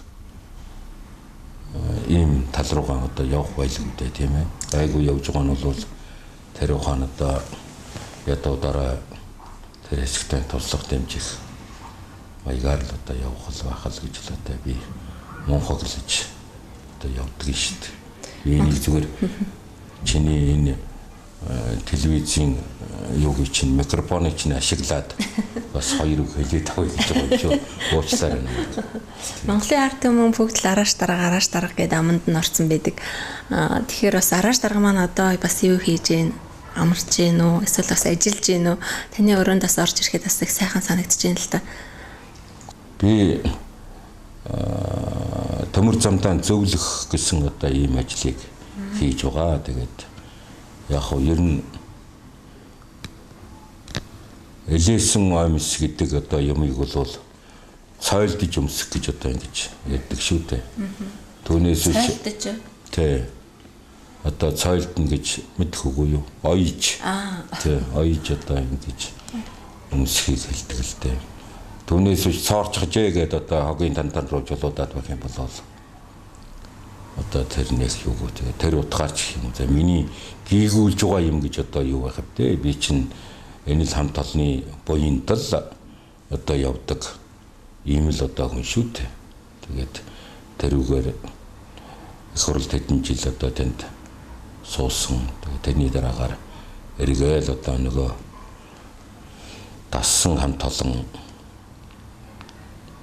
ийм тал руугаа одоо явах байлгүй тийм ээ. Айгуу явж байгаа нь бол тэр ухаан одоо ядуудаараа тэр хэсэгтэй туслах дэмжих маягаар л одоо явах л байх л гэж л одоо би мунхаглаж одоо явдаг шүү дээ. Энийг зүгээр чиний энэ телевизийн юуг чинь микрофоныг чинь ашиглаад бас хоёр үг хэлээд тавь гэж байгаа юм шүү. Уучлаарай намайг. Монголын ард түмэн бүгд л арааш дарга гэдэг аманд нь орсон байдаг. Тэгэхээр бас арааш дарга маань одоо бас юу хийж гин амарч гин үү эсвэл бас ажиллаж гин үү таны өрөөнд бас орж ирэхэд бас их сайхан санагдаж байна л та. Би төмөр замдаа зөвлөх гэсэн одоо ийм ажлыг хийж байгаа. Тэгээд яг хөө ер нь элэсэн амьс гэдэг одоо юмыг бол цойлдож өмсөх гэж одоо ингэж яддаг шүү дээ. Түүнээс цойлдож. Тэ. Одоо цойлдно гэж мэдэх үгүй юу? Оёж. Тэ, оёж одоо ингэж өмсөхийг хэлдэг л дээ. Түүнээс цоорчхжээ гэдэг одоо хогийн тандан руу жолоодаад байх юм бол одоо тэр нэг юу гэдэг тэр утгаарч юм. За миний гийгүүлж байгаа юм гэж одоо юу байх вэ? Би чинь энэ л хамт олонны буянтал одоо явдаг ийм л одоо хүн шүү дээ. Тэгээд тэрүүгээр их хурл хэдэн жил одоо тэнд суусан. Тэгээд тэрний дараагаар эргээл одоо нөгөө дассан хамт олон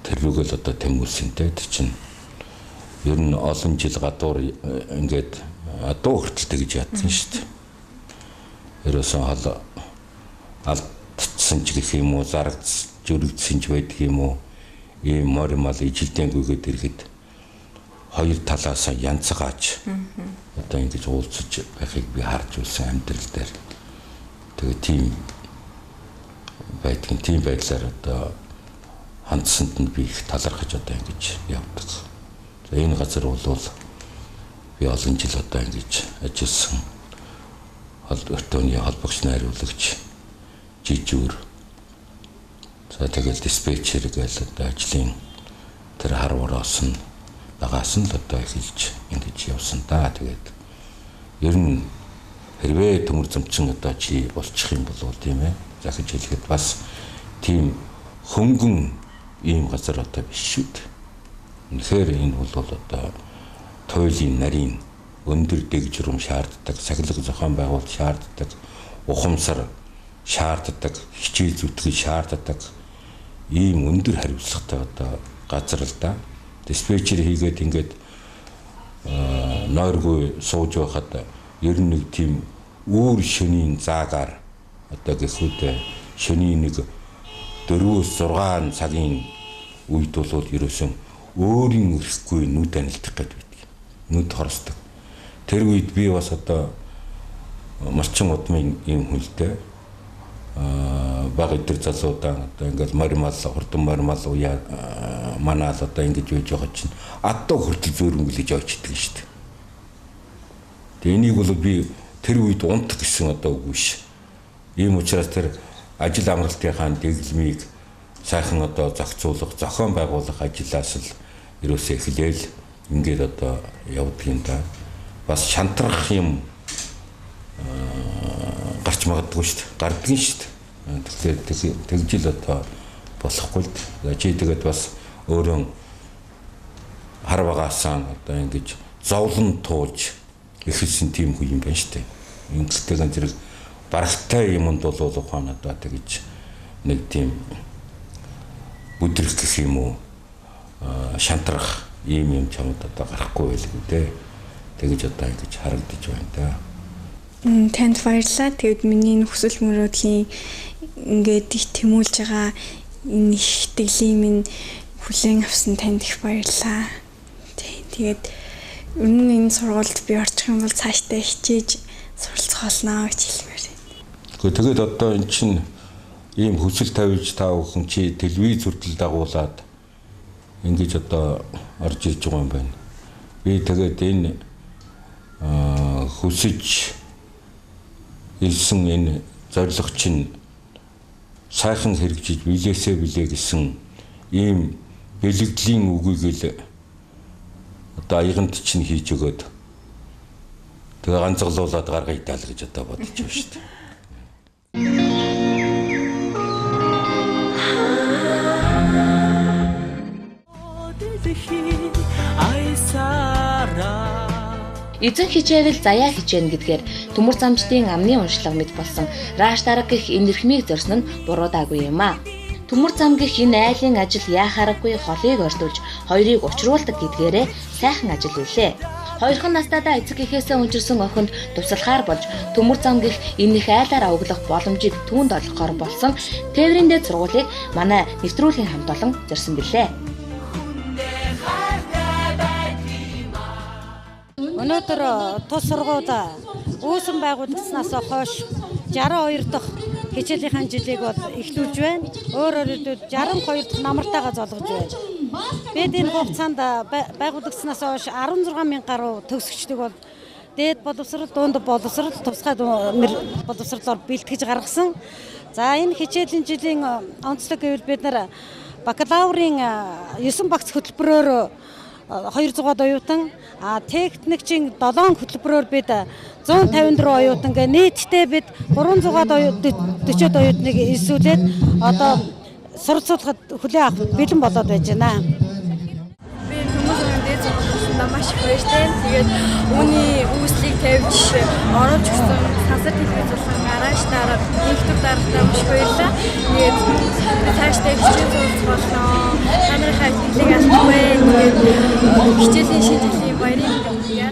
тэрүүгээр одоо тэмүүлсэнтэй тэр чинь ер нь олон жил гадуур ингээд адуу хүртэл тэгж ядсан шүү дээ. Ерөөсөн хол алдсан ч гэх юм уу, зарагдсан, зүрэгдсэн ч байдаг юм уу, ийм моримал ижилдэнгүйгээд ирэхэд хоёр талаас янцгааж одоо ингэж уулзаж байхыг би харж үзсэн амьдрал дээр. Тэгээ тийм байдлаар одоо хандсанд нь би их талархаж одоо ингэж явдаг. Энэ газар бол би олон жил одоо ингэж ажилласан өртөөний холбогч найруулагч жижүүр. За тэгэл диспетчер гэж одоо ажлын тэр харвараас нь багаас нь л одоо эхэлж ингэж явсан да. Тэгээд ер нь хэрвээ төмөр замчин одоо чи болчих юм бол тийм ээ. Захиж хэлэхэд бас тийм хөнгөн ийм газар одоо биш шүү дээ. Тэгэхээр энэ бол одоо туйлын нарийн өндөр дэг журам шаарддаг, сахилга зохион байгуул шаарддаг, ухамсар шаарддаг, хичээл зүтгэл шаарддаг ийм өндөр хариуцлагатай одоо газар л да. Диспетчер хийгээд ингээд нойргүй сууж байхад ер нь нэг тийм үүр шөнийн заагаар одоо гэхүүд шөнийн нэг 4-6 цагийн үед бол ерөөсөн өөрийн өрхгүй нүд анилдах гэж байдаг. Нүд хорсдог. Тэр үед би бас одоо марчин удмын ийм хүнтэй баг өдөр залуудаа одоо ингээл моримал хурдан моримал уяа манаал одоо ингэж байж байгаа чинь адуу хүртэл зөөрөнгөлж очдөг шүү дээ. Тэгээ энийг бол би тэр үед унтах гэсэн одоо үгүй ш. Ийм учраас тэр ажил амралтынхаа дэглэмийг сайхан одоо зохицуулах, зохион байгуулах ажлаас л ерөөсөө эхлээл ингээд одоо явдаг юм да. Бас шантрах юм гарч магадгүй шүү дээ. Гардгийн шүү дээ. Тэгэхээр тэгжил одоо болохгүй л дээ. Чи тэгээд бас өөрөө хар багаасаа одоо ингэж зовлон туулж эхэлсэн тийм хүн юм байна шүү дээ. Ингэхтэйгэн зэрэг барагтай юмд бол ухаан одоо тэгж нэг тийм бүдрэх гэх юм уу шантрах ийм юм чамд одоо гарахгүй байл үү дээ. Тэгэж одоо ингэж харагдаж байна да. Танд баярлалаа. Тэгэд миний хүсэл мөрөөдлийн ингээд их тэмүүлж байгаа энэ ихтгэлийн минь хүлээн авсан танд их баярлалаа. Тэгээд ер нь энэ сургуульд би орчих юм бол цаашдаа хичээж суралцахолноо гэж хэлмээр байна. Гэхдээ тэгээд одоо эн чинь ийм хүсэл тавьж та бүхэн чи телевиз хүртэл дагуулад ингэж одоо орж ирж байгаа юм байна. Би тэгээд энэ хүсэж илсэн энэ зорилго чинь сайхан хэрэгжиж билээсээ билээ гэсэн ийм бэлэгдлийн үгийг л одоо аяганд чинь хийж өгөөд тэгээ ганцглуулаад гаргая даал гэж одоо бодож байна шүү дээ. Эзэн хичээвэл заяа хичээнэ гэдгээр төмөр замчдын амны уншлага мэд болсон Раш дарга гэх энэ эрхмийг зорьсон нь буруудаагүй юм а. Төмөр зам гэх энэ айлын ажил яахааргүй холыг ордуулж хоёрыг учруулдаг гэдгээрээ сайхан ажил үлээ. Хоёрхан настайдаа эцэг эхээсээ өнчирсэн охинд туслахаар болж төмөр зам гэх энэ их айлаар овоглох боломжийг түүнд олгохоор болсон тээврийн дэд сургуулийг манай нэвтрүүлгийн хамт олон зорьсон билээ. Өнөөдөр тус сургууль үүсгэн байгуулагдсанаас хойш 62 дахь хичээлийн жилийг бол эхлүүлж байна. Өөрөөр хэлбэл 62 дахь намартайгаа золгож байна. Бид энэ хугацаанд байгуулагдсанаас хойш 16,000 гаруй төгсөгчдийг бол дээд боловсрол, дунд боловсрол, тусгай боловсролоор бэлтгэж гаргасан. За энэ хичээлийн жилийн онцлог гэвэл бид нар бакалаврын 9 багц хөтөлбөрөөр 200-аад оюутан, техникчийн 7 хөтөлбөрөөр бид 154 оюутан гэ нийтдээ бид 300-аад 40 оюутныг эсвүүлээд одоо суралцуулахад хүлээн авах бэлэн болоод байж байна. Би төмөр дээд сургуулиуд маш их баяртай. Тэгээд үүний үүслийг тавьж оруулж өгсөн сансар телевизийн гараж дараа нэгдүгээр дарагтай маш их баярлалаа. Тэгээд цаашдаа хичээл сурах болно. Танай хайрлыг алдахгүй. Тэгээд хичээлийн шинжилгээ баярын хүргэе.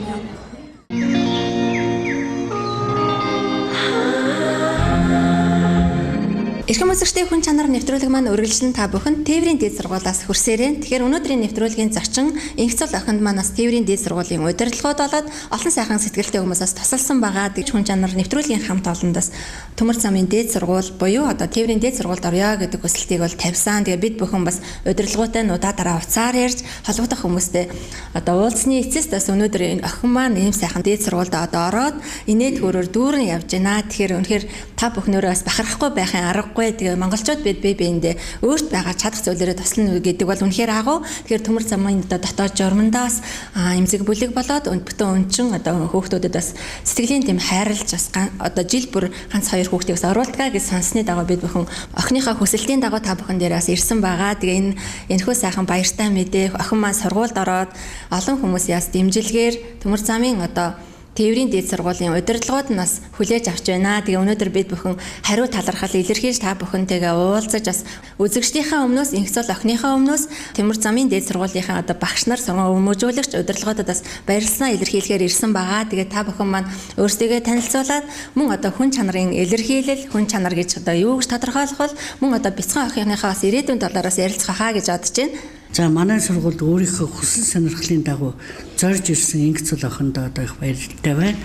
Эрхэм үзэгчдийн хүн чанар нэвтрүүлэг маань үргэлжлэн та бүхэнд тээврийн дээд сургуулиас хүрсээрэн. Тэгэхээр өнөөдрийн нэвтрүүлгийн зочин Инхцул охинд манаас тээврийн дээд сургуулийн удирдлагууд болоод олон сайхан сэтгэлтэй хүмүүсээс тусалсан байгаа гэж хүн чанар нэвтрүүлгийн хамт олондоос төмөр замын дээд сургууль буюу одоо тээврийн дээд сургуульд орё гэдэг хүсэлтийг бол тавьсан. Тэгээ бид бүхэн бас удирдлагуудаа удаа дараа уцаар ярьж холбогдох хүмүүстэй одоо уулзсны эцэст бас өнөөдөр энэ охин маань ийм сайхан дээд сургуульд одоо ороод инээд хөрөөр дүүрэн явж байна. Тэгэхээр үнэхээр та бүхнөрөө бас бахархахгүй байхын арга тэгээ монголчууд бид биендээ өөрт байгаа чадах зүйлээрээ тослоно гэдэг бол үнэхээр агуу. Тэгэхээр төмөр замын одоо дотоод журмандаас эмзэг бүлэг болоод бүтэн өнчин одоо хүүхдүүдэд бас сэтгэлийн тэм хайрлж бас одоо жил бүр ганц хоёр хүүхдийг бас оруулдгаа гэж сонссны дагуу бид бүхэн охиныхаа хүсэлтийн дагуу та бүхэн дээр бас ирсэн байгаа. Тэгээ энэхүү сайхан баяртай мэдээ охин маань сургуульд ороод олон хүмүүсээс дэмжилгээр төмөр замын одоо тээврийн дээд сургуулийн удирдлагууд нь бас хүлээж авч байна. Тэгээ өнөөдөр бид бүхэн хариу талархал илэрхийлж та бүхэнтэйгээ уулзаж бас үзэгчдийнхээ өмнөөс Инхцул охиныхаа өмнөөс Төмөр замын дээд сургуулийнхаа одоо багш нар өмөржүүлэгч удирдлагуудад бас баярлалаа илэрхийлэхээр ирсэн байгаа. Тэгээ та бүхэн маань өөрсдийгөө танилцуулаад мөн одоо хүн чанарын илэрхийлэл, хүн чанар гэж одоо юу гэж тодорхойлох бол мөн одоо бяцхан охиныхаа бас ирээдүйн талаараас ярилцах хаа гэж бодож байна. За манай сургуульд өөрийнхөө хүсэл сонирхлын дагуу зорж ирсэн Инхцул охиндоо одоо их баяртай байна.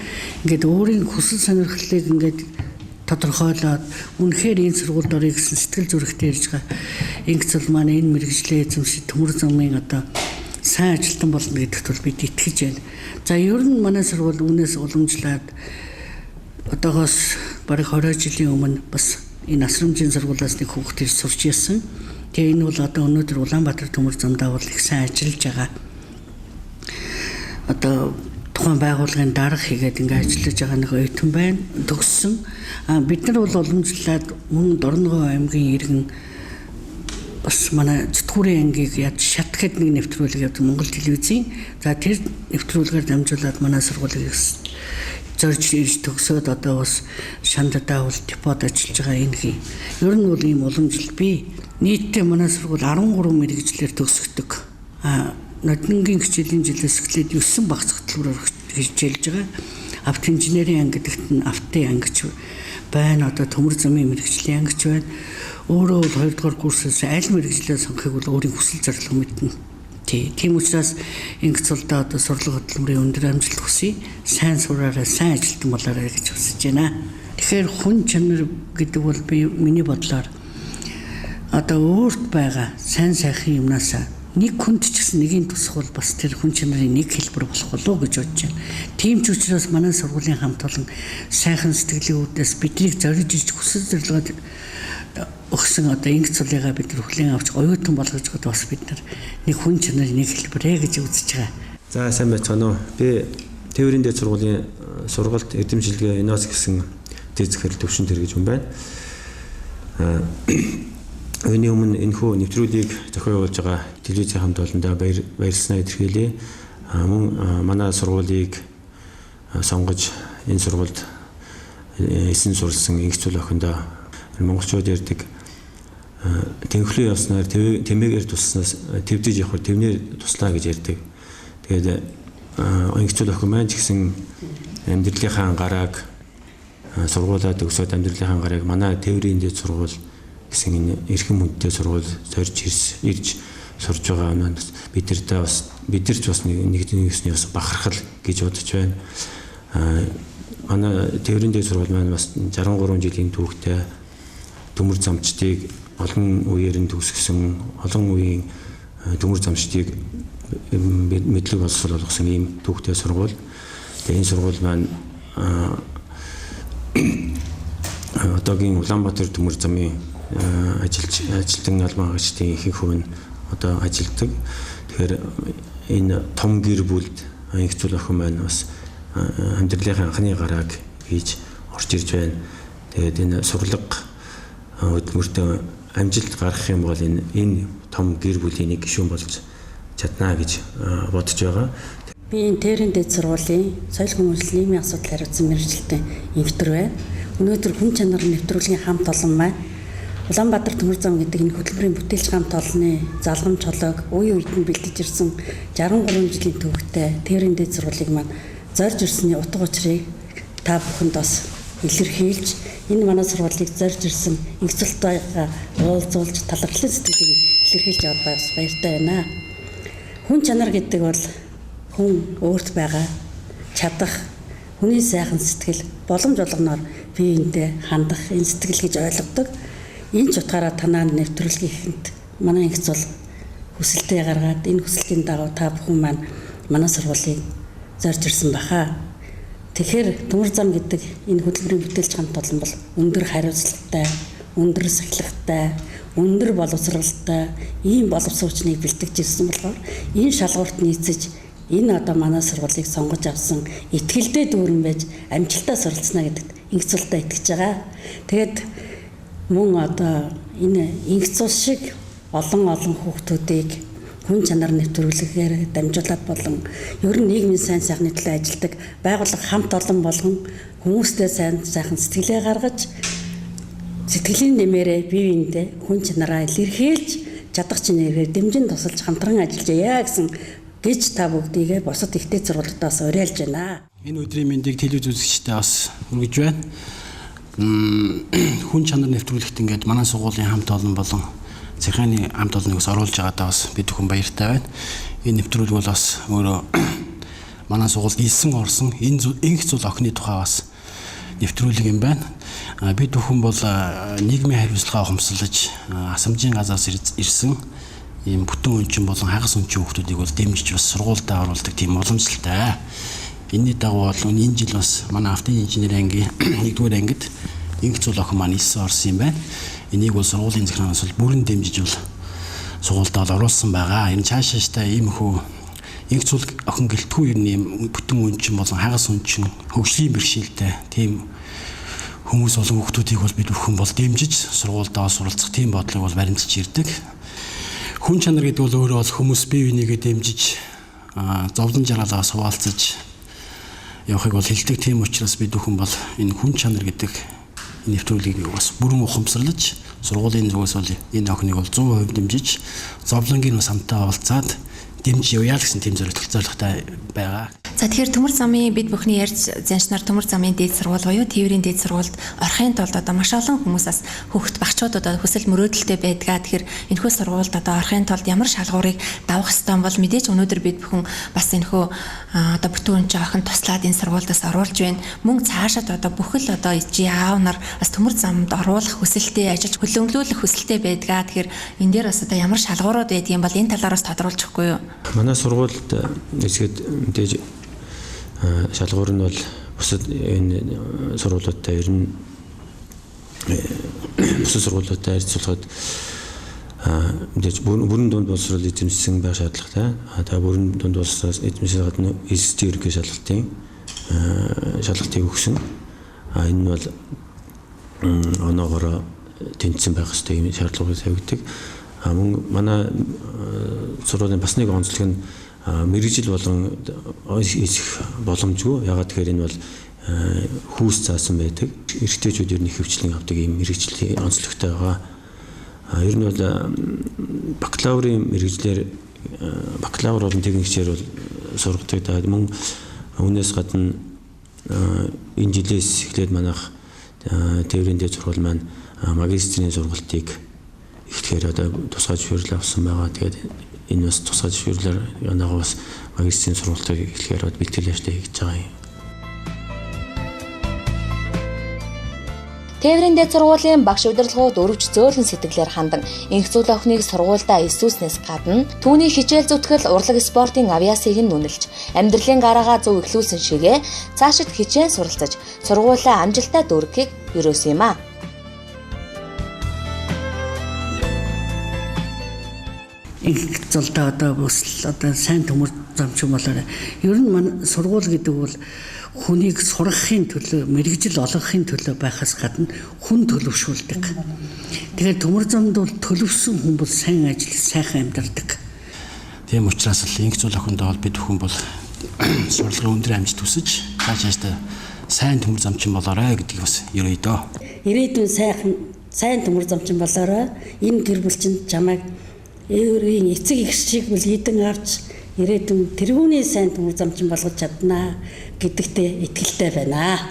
Ингээд өөрийн хүсэл сонирхлыг ингээд тодорхойлоод үнэхээр энэ сургуульд орё гэсэн сэтгэл зүрэхтэй ирж байгаа Инхцул маань энэ мэрэгжлээ эзэмшиж төмөр замын одоо сайн ажилтан болно гэдэгт бол бид итгэж байна. За ер нь манай сургууль үүнээс уламжлаад одоогоос бараг 20 жилийн өмнө бас энэ асрамжийн сургуулиас нэг хүүхд ирж сурч ирсэн. Тэгээ энэ бол одоо өнөөдөр Улаанбаатар төмөр замдаа бол их сайн ажиллаж байгаа. Одоо тухайн байгууллагын дарга хийгээд ингээ ажиллаж байгаа нэг оюутан байна. Төгссөн. Бид нар бол уламжлаад мөн Дорногов аймгийн иргэн бас манай Зүтгүүрийн ангийг яаж шат гэхэд нэг нэвтрүүлэг явуулсан Монгол телевизийн. За тэр нэвтрүүлгээр дамжуулаад манай сургуулийг зорж ирж төгсөөд одоо бас Шандадаа бол депод ажиллаж байгаа энэ хий. Ер нь бол ийм уламжлал бий. Нийтдээ манай сургууль 13 мэрэгжлээр төгсгдөг. Ноднингийн хичээлийн жилээс эхлээд 9 багц хөтөлбөрөөр хичээлж байгаа. Авто инженерийн анги гэдэгт нь автын ангич байна. Одоо төмөр замын мэрэгжлийн ангич байна. Өөрөө бол 2 дугаар курсээс аль мэрэгжлээ сонгохыг бол өөрийн хүсэл зорилго мэднэ. Тийм учраас Инхцулдаа одоо сурлага хөтөлбөрийн өндөр амжилт хүсье. Сайн сураарай, сайн ажилтан болоорой гэж хүсэж байна. Тэгэхээр хүн чанар гэдэг бол би миний бодлоор одоо өөрт байгаа сайн сайхан юмнаас нэг хүнд ч гэсэн нэгийн тусах бол бас тэр хүн чанарын нэг хэлбэр болох болов уу гэж бодож байна. Тийм ч учраас манай сургуулийн хамт олон сайхан сэтгэлийн үүднээс биднийг зорж иж хүсэл зорилгоод өгсөн одоо Инхцулыгаа бид нар хүлээн авч оюутан болгож гот бас бид нар нэг хүн чанарын нэг хэлбэрээ гэж үзэж байгаа. За сайн байцгаана уу. Би тээврийн дээд сургуулийн сургалт эдэмжилгээ инновац гэсэн дэд захирал төвшин тэргэж хүн байна. Өний өмнө энэхүү нэвтрүүлгийг зохион явуулж байгаа телевизийн хамт олондоо баярлалаа илэрхийлье. Мөн манай сургуулийг сонгож энэ сургуульд эсэн сурсан их зүйл охиндоо монголчууд ярьдаг тэнхлээ явснаар тэмээгээр туснаас твдэж явах тэвнэр туслаа гэж ярьдаг. Тэгээд их зүйл охин маань ч гэсэн амьдралынхаа гарааг сургуулаад өгсөд амьдралынхаа гарааг манай тээврийн дэд сургууль гэсэн энэ эрхэм хүндтэй сургууль ирж сурж байгаа нь бидэрт бас нэгднийгсний бас бахархал гэж бодож байна. Манай тээврийн дэд сургууль маань бас 63 жилийн түүхтэй төмөр замчдыг олон үеэр нь төгсгсөн, олон үеийн төмөр замчдыг мэдлэг боловсруулсан ийм түүхтэй сургууль. Тэгээ энэ сургууль маань одоогийн Улаанбаатар төмөр замын ажилтан албан хаагчдын ихэнх хувь нь одоо ажилтдаг. Тэгэхээр энэ том гэр бүлд их зүйл охин маань бас амьдралынхаа анхны гарааг хийж орж ирж байна. Тэгээд энэ сурлага хөдөлмөртөө амжилт гаргах юм бол энэ том гэр бүлийн нэг гишүүн болж чадна гэж бодож байгаа. Би энэ тээврийн дэд сургуулийн соёл хүмүүжлийн нийгмийн асуудал хариуцсан мэргэжилтийн инженер байна. Өнөөдөр хүн чанарын нэвтрүүлгийн хамт олон маань Улаанбаатар төмөр зам гэдэг энэ хөтөлбөрийн бүтээлч хамт олонны залгамж холоог үе үед нь бэлдэж ирсэн 63 жилийн түүхтэй тээврийн дэд сургуулийг маань зорж ирсний утга учирыг та бүхэнд бас илэрхийлж энэ манай сургуулийг зорж ирсэн их цолтойгоо уулзуулж талархлын сэтгэлийг илэрхийлж аваад бас баяртай байна. Хүн чанар гэдэг бол хүн өөрт байгаа чадах хүний сайхан сэтгэл боломж олгоноор биеиндээ хандах энэ сэтгэл гэж ойлгодог. Энэ ч утгаараа танаа нэвтрүүлгийнхэнт манай инх цол хүсэлтээ гаргаад энэ хүсэлтийн дагуу та бүхэн маань манай сургуулийг зорж ирсэн баха. Тэгэхээр төмөр зам гэдэг энэ хөтөлбөрийн бүтээлч хамт олон бол өндөр хариуцлагатай, өндөр сахилгатай, өндөр боловсралтай ийм боловсруучныг бэлтгэж ирсэн болохоор энэ шалгуурт нийцэж энэ одоо манай сургуулийг сонгож авсан итгэлдээ дүүрэн байж амжилтаа суралцсна гэдэгт инх цултаа итгэж байгаа. Тэгээд мөн одоо энэ инх цул шиг олон хүүхдүүдийг хүн чанар нэвтрүүлгээр дамжуулаад болон ер нь нийгмийн сайн сайхны төлөө ажилладаг байгууллага хамт олон болгон хүмүүстэй сайн сайхан сэтгэлээ гаргаж сэтгэлийн нэмээрээ бие биендээ хүн чанараа илэрхийлж чадах чинээрээ дэмжин тусалж хамтран ажиллажээ гэсэн гэж та бүгдийгээ босод ихтэй сургуулиудаас уриалж байна. Энэ өдрийн мэндийг телевиз үзэгчдээ бас хүргэж байна. Хүн чанар нэвтрүүлэгт ингээд манай сургуулийн хамт олон болон цахилгааны хамт олныг бас оруулж байгаадаа бас бид бүхэн баяртай байна. Энэ нэвтрүүлэг бол бас өөрөө манай сургуульд илсэн орсон энэ инх зүйл охины тухай бас нэвтрүүлэг юм байна. Бид бүхэн бол нийгмийн хариуцлагаа ухамсарлаж асамжийн газраас ирсэн ийм бүтэн өнчин болон хагас өнчин хүүхдүүдийг бол дэмжиж бас сургуультай оруулдаг тийм уламжлалтай. Энэний дагуу бол энэ жил бас манай автын инженерийн ангийн 1-р ангид инх зүйл охин маань илсэн орсон юм байна. Энийг бол сургуулийн захиранаас бол бүрэн дэмжиж бол сургуультай оруулсан байгаа. Энэ цаашааштай ийм хөө инх зүйл охин гэлтгүй ер нь бүтэн өнчин болон хагас өнчин хөгжлийн бэрхшээлтэй тийм хүмүүс болон хүүхдүүдийг бол бид бүхэн бол дэмжиж сургуультай суралцах тийм бодлыг бол баримтж ирдэг. Хүн чанар гэдэг бол өөрөө бол хүмүүс бие бинийгээ дэмжиж зовлон жаргалаас хуваалцаж явахыг бол хэлдэг. Тийм учраас бид бүхэн бол энэ хүн чанар гэдэг нэвтрүүлгийг бас бүрэн ухамсарлаж сургуулийн зүгээс бол энэ охиныг бол 100% дэмжиж зовлонгийн бас хамтаа уулзаад дэмжиж явъя гэсэн тийм зорилготой байгаа. За тэгэхээр төмөр замын бид бүхний ярьж заншнаар төмөр замын дээд сургууль буюу тээврийн дээд сургуульд орохын тулд одоо маш олон хүмүүсээс хүүхэд багчууд одоо хүсэл мөрөөдөлтэй байдгаа. Тэгэхээр энэхүү сургуульд одоо орохын тулд ямар шалгуурыг давах ёстой бол мэдээж өнөөдөр бид бүхэн бас энэхүү одоо бүтэн өнчин охин туслаад энэ сургуульдаас оруулж байна. Мөн цаашаад одоо бүхэл одоо аав нар бас төмөр замд оруулах хүсэлтэй, ажиллаж хөлөглүүлэх хүсэлтэй байдгаа. Тэгэхээр энэ дээр бас одоо ямар шалгуурууд байдгийг бол энэ талаараас тодруулж өгөхгүй юу? Манай сургуульд эсгээд мэдээж шалгуур нь бол бусад энэ сургуулиудтай ер нь бусад сургуулиудтай харьцуулахад мэдээж бүрэн дунд боловсрол эзэмшсэн байх шаардлагатай. Тэгээ бүрэн дунд боловсрол эзэмшсэн гадна эсдийн ерөнхий шалгалтыг өгсөн. Энэ нь бол оноогоор тэнцсэн байх ёстой юм шаардлагыг тавигддаг. Мөн манай сургуулийн бас нэг онцлог нь мэрэгжил болон эсэх боломжгүй. Ягаад тэгэхээр энэ бол хүүс заасан байдаг. Эрэгтэйчүүд ер нь хөвчлэн авдаг ийм мэрэгжлийн онцлогтой байгаа. Ер нь бол бакалаврын мэрэгжлэр бакалавр болон техникчээр бол сургадаг. Да мөн үүнээс гадна энэ жилээс эхлээд манайх тээврийн дээд сургууль маань магистрийн сургалтыг эхлэхээр одоо тусгай зөвшөөрөл авсан байгаа. Тэгээд энэ бас тусгай зөвшөөрлөөр янаага бас магистрийн сургалтыг эхлэхээр бэлтгэл яштай хийж байгаа юм. Тээврийн дээд сургуулийн багш удирдлагууд өрөвч зөөлөн сэтгэлээр хандан инх зүйл охиныг сургуульдаа эсвүүснээс гадна түүний хичээл зүтгэл урлаг спортын авьяасыг нь үнэлж амьдралын гараагаа зөв эхлүүлсэн шигээ цаашид хичээл суралцаж сургуулаа амжилттай дүүргэхийг юрөөсөн юм а. Инх зулдаа одоо бас одоо сайн төмөр замчин болоо. Ер нь манай сургууль гэдэг бол хүнийг сургахын төлөө, мэрэгжил олгохын төлөө байхаас гадна хүн төлөвшүүлдэг. Тэгэхээр төмөр замд бол төлөвсөн хүн бол сайн ажил, сайхан амьдардаг. Тийм учраас л инх зүйл охиндоо бол бид бүхэн бол сурлагын өндөр амжилт хүсэж цаашаа сайн төмөр замчин болоорой гэдгийг бас ерөөдөө. Ирээдүйн сайн төмөр замчин болоорой. Энэ гэр бүлчинд чамайг өөрийн эцэг их шиг бол эдэн авч ирээдүйн тэргүүний сайн төмөр замчин болгож чаднаа гэдэгтээ итгэлтэй байна.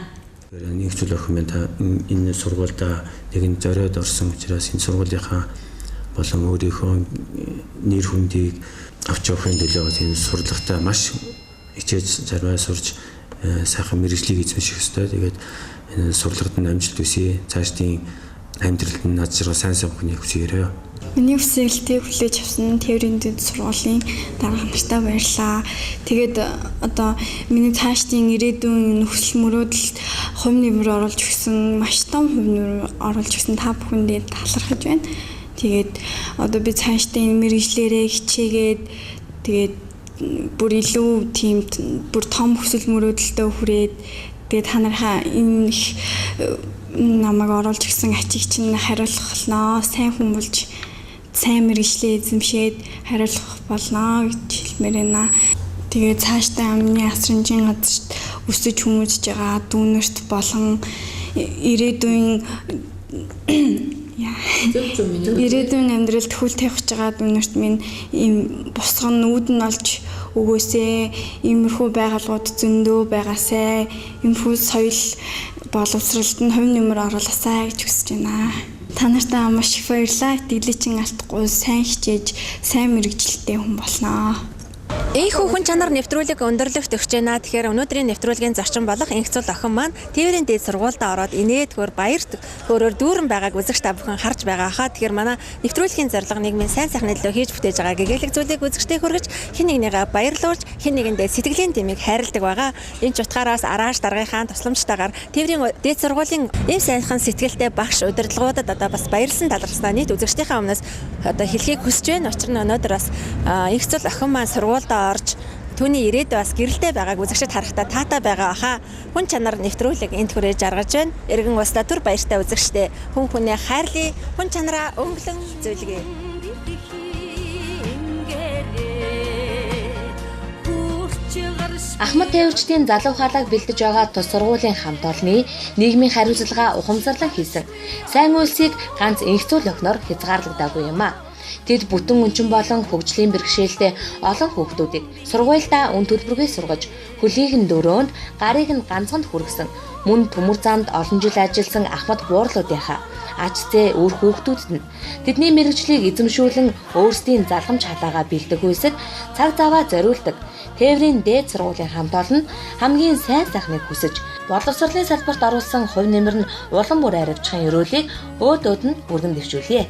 Нэг зүйл охин та энэ сургуультай нэгэн зориод орсон учраас энэ сургуулийнхаа болон өөрийнхөө нэр хүндийг авч явахын төлөө энэ сурлагатай маш хичээж зармаа сурж сайхан мэргэжлийг эзэмших ёстой. Тэгээд энэ сурлагад нь амжилт хүсье. Цаашдын амьдралд нь над зэрэг сайн хүний хүсье. Миний хүсэлтийг хүлээж авсан тээврийн дээд сургуулийн дарга нартаа баярлаа. Тэгээд одоо миний цаашдын ирээдүйн нөхцөл мөрөөдөлд хувь нэмэр оруулж өгсөн, маш том хувь нэмэр оруулж өгсөн та бүхэндээ талархаж байна. Тэгээд одоо би цаашдын мэргэжлэрээ хичээгээд тэгээд бүр илүү тийм бүр том хүсэл мөрөөдөлтөд хүрээд тэгээд та нараа энэ намайг оруулж өгсөн ачиг чинь хариулах болно. Сайн хүн болж сайн мэргэжлээ эзэмшээд хариулах болно гэж хэлмээр байна. Тэгээд цаашдаа амны асрамжийн газарт өсөж хүмүүжж байгаа дүүнерт болон ирээдүйн амьдралд хүл тавьж байгаа дүүнерт минь ийм босгон нүүд нь олж өгөөсэй. Иймэрхүү байгууллагууд зөндөө байгаасай. Иймэрхүү соёл боловсролд нь хувь нэмэр оруулаасай гэж хүсэж байна. Та нартай маш их баярлалаа. Итгэлээчин алдахгүй сайн хичээж, сайн мэргэжилттэй хүн болноо. Энэхүү хүн чанар нэвтрүүлэг өндөрлөгт өгч байна. Тэгэхээр өнөөдрийн нэвтрүүлгийн зарчим болох инх зүйл охин маань тээврийн дээд сургуультай ороод инээдгээр баярт өөрөөр дүүрэн байгааг үзэгч та бүхэн харж байгаа хаа. Тэгэхээр манай нэвтрүүлгийн зорилго нийгмийн сайн сайхны төлөө хийж бүтээж байгаа гэгээлэг зүйлийг үзэгчтэй хүргэж хэн нэгнийгээ баярлуулж хэн нэгэндээ сэтгэлийн тэмийг хайрладаг байгаа. Энэ ч утгаараас арааш даргынхаа тусламжтайгаар тээврийн дээд сургуулийн эв сайхан сэтгэлтэй багш удирдлагуудад одоо бас баярлсан талархснаа нийт үзэгчдийнхээ өмнөөс одоо хэлхийг хүсэж байна. Учир нь өнөөдөр бас инх зүйл охин маань сургуультай орж түүний ирээдүй бас гэрэлтэй байгааг үзэгчд харахтаа таатай байгаа хаа. Хүн чанар нэвтрүүлэг энд хүрээж аргаж байна. Эргэн устдаа түр баяртай үзэгчтэй хүн хүнээ хайрлая. Хүн чанараа өнгөлөн зөвлөгөө. Ахмад тээврчдийн залуу хаалгааг бэлдэж байгаа тус сургуулийн хамт олонны нийгмийн хариуцлага ухамсарлан хийсэн сайн үйлсийг ганц инх зүйл охиноор хязгаарлагдаагүй юм а. Тэд бүтэн өнчин болон хөгжлийн бэрхшээлтэй олон хүүхдүүдийг сургуульдаа үн төлбөргүй сургаж, хөлийг нь дөрөөнд, гарыг нь ганцхан хүргэсэн, мөн төмөр замд олон жил ажилласан Ахмад буурлуудынхаа ачцээ өөр хүүхдүүдэд нь тэдний мэргэжлийг эзэмшүүлэн өөрсдийн залхамж халаагаа бэлдэх үйлсэд цаг заваа зориулдаг тээврийн дээд сургуулийн хамт олон хамгийн сайн сайхныг хүсэж, боловсролын салбарт оруулсан хувь нэмэр нь улам бүр аривчхан өрөөлийг өөд нь бүргэн дэвшүүлье.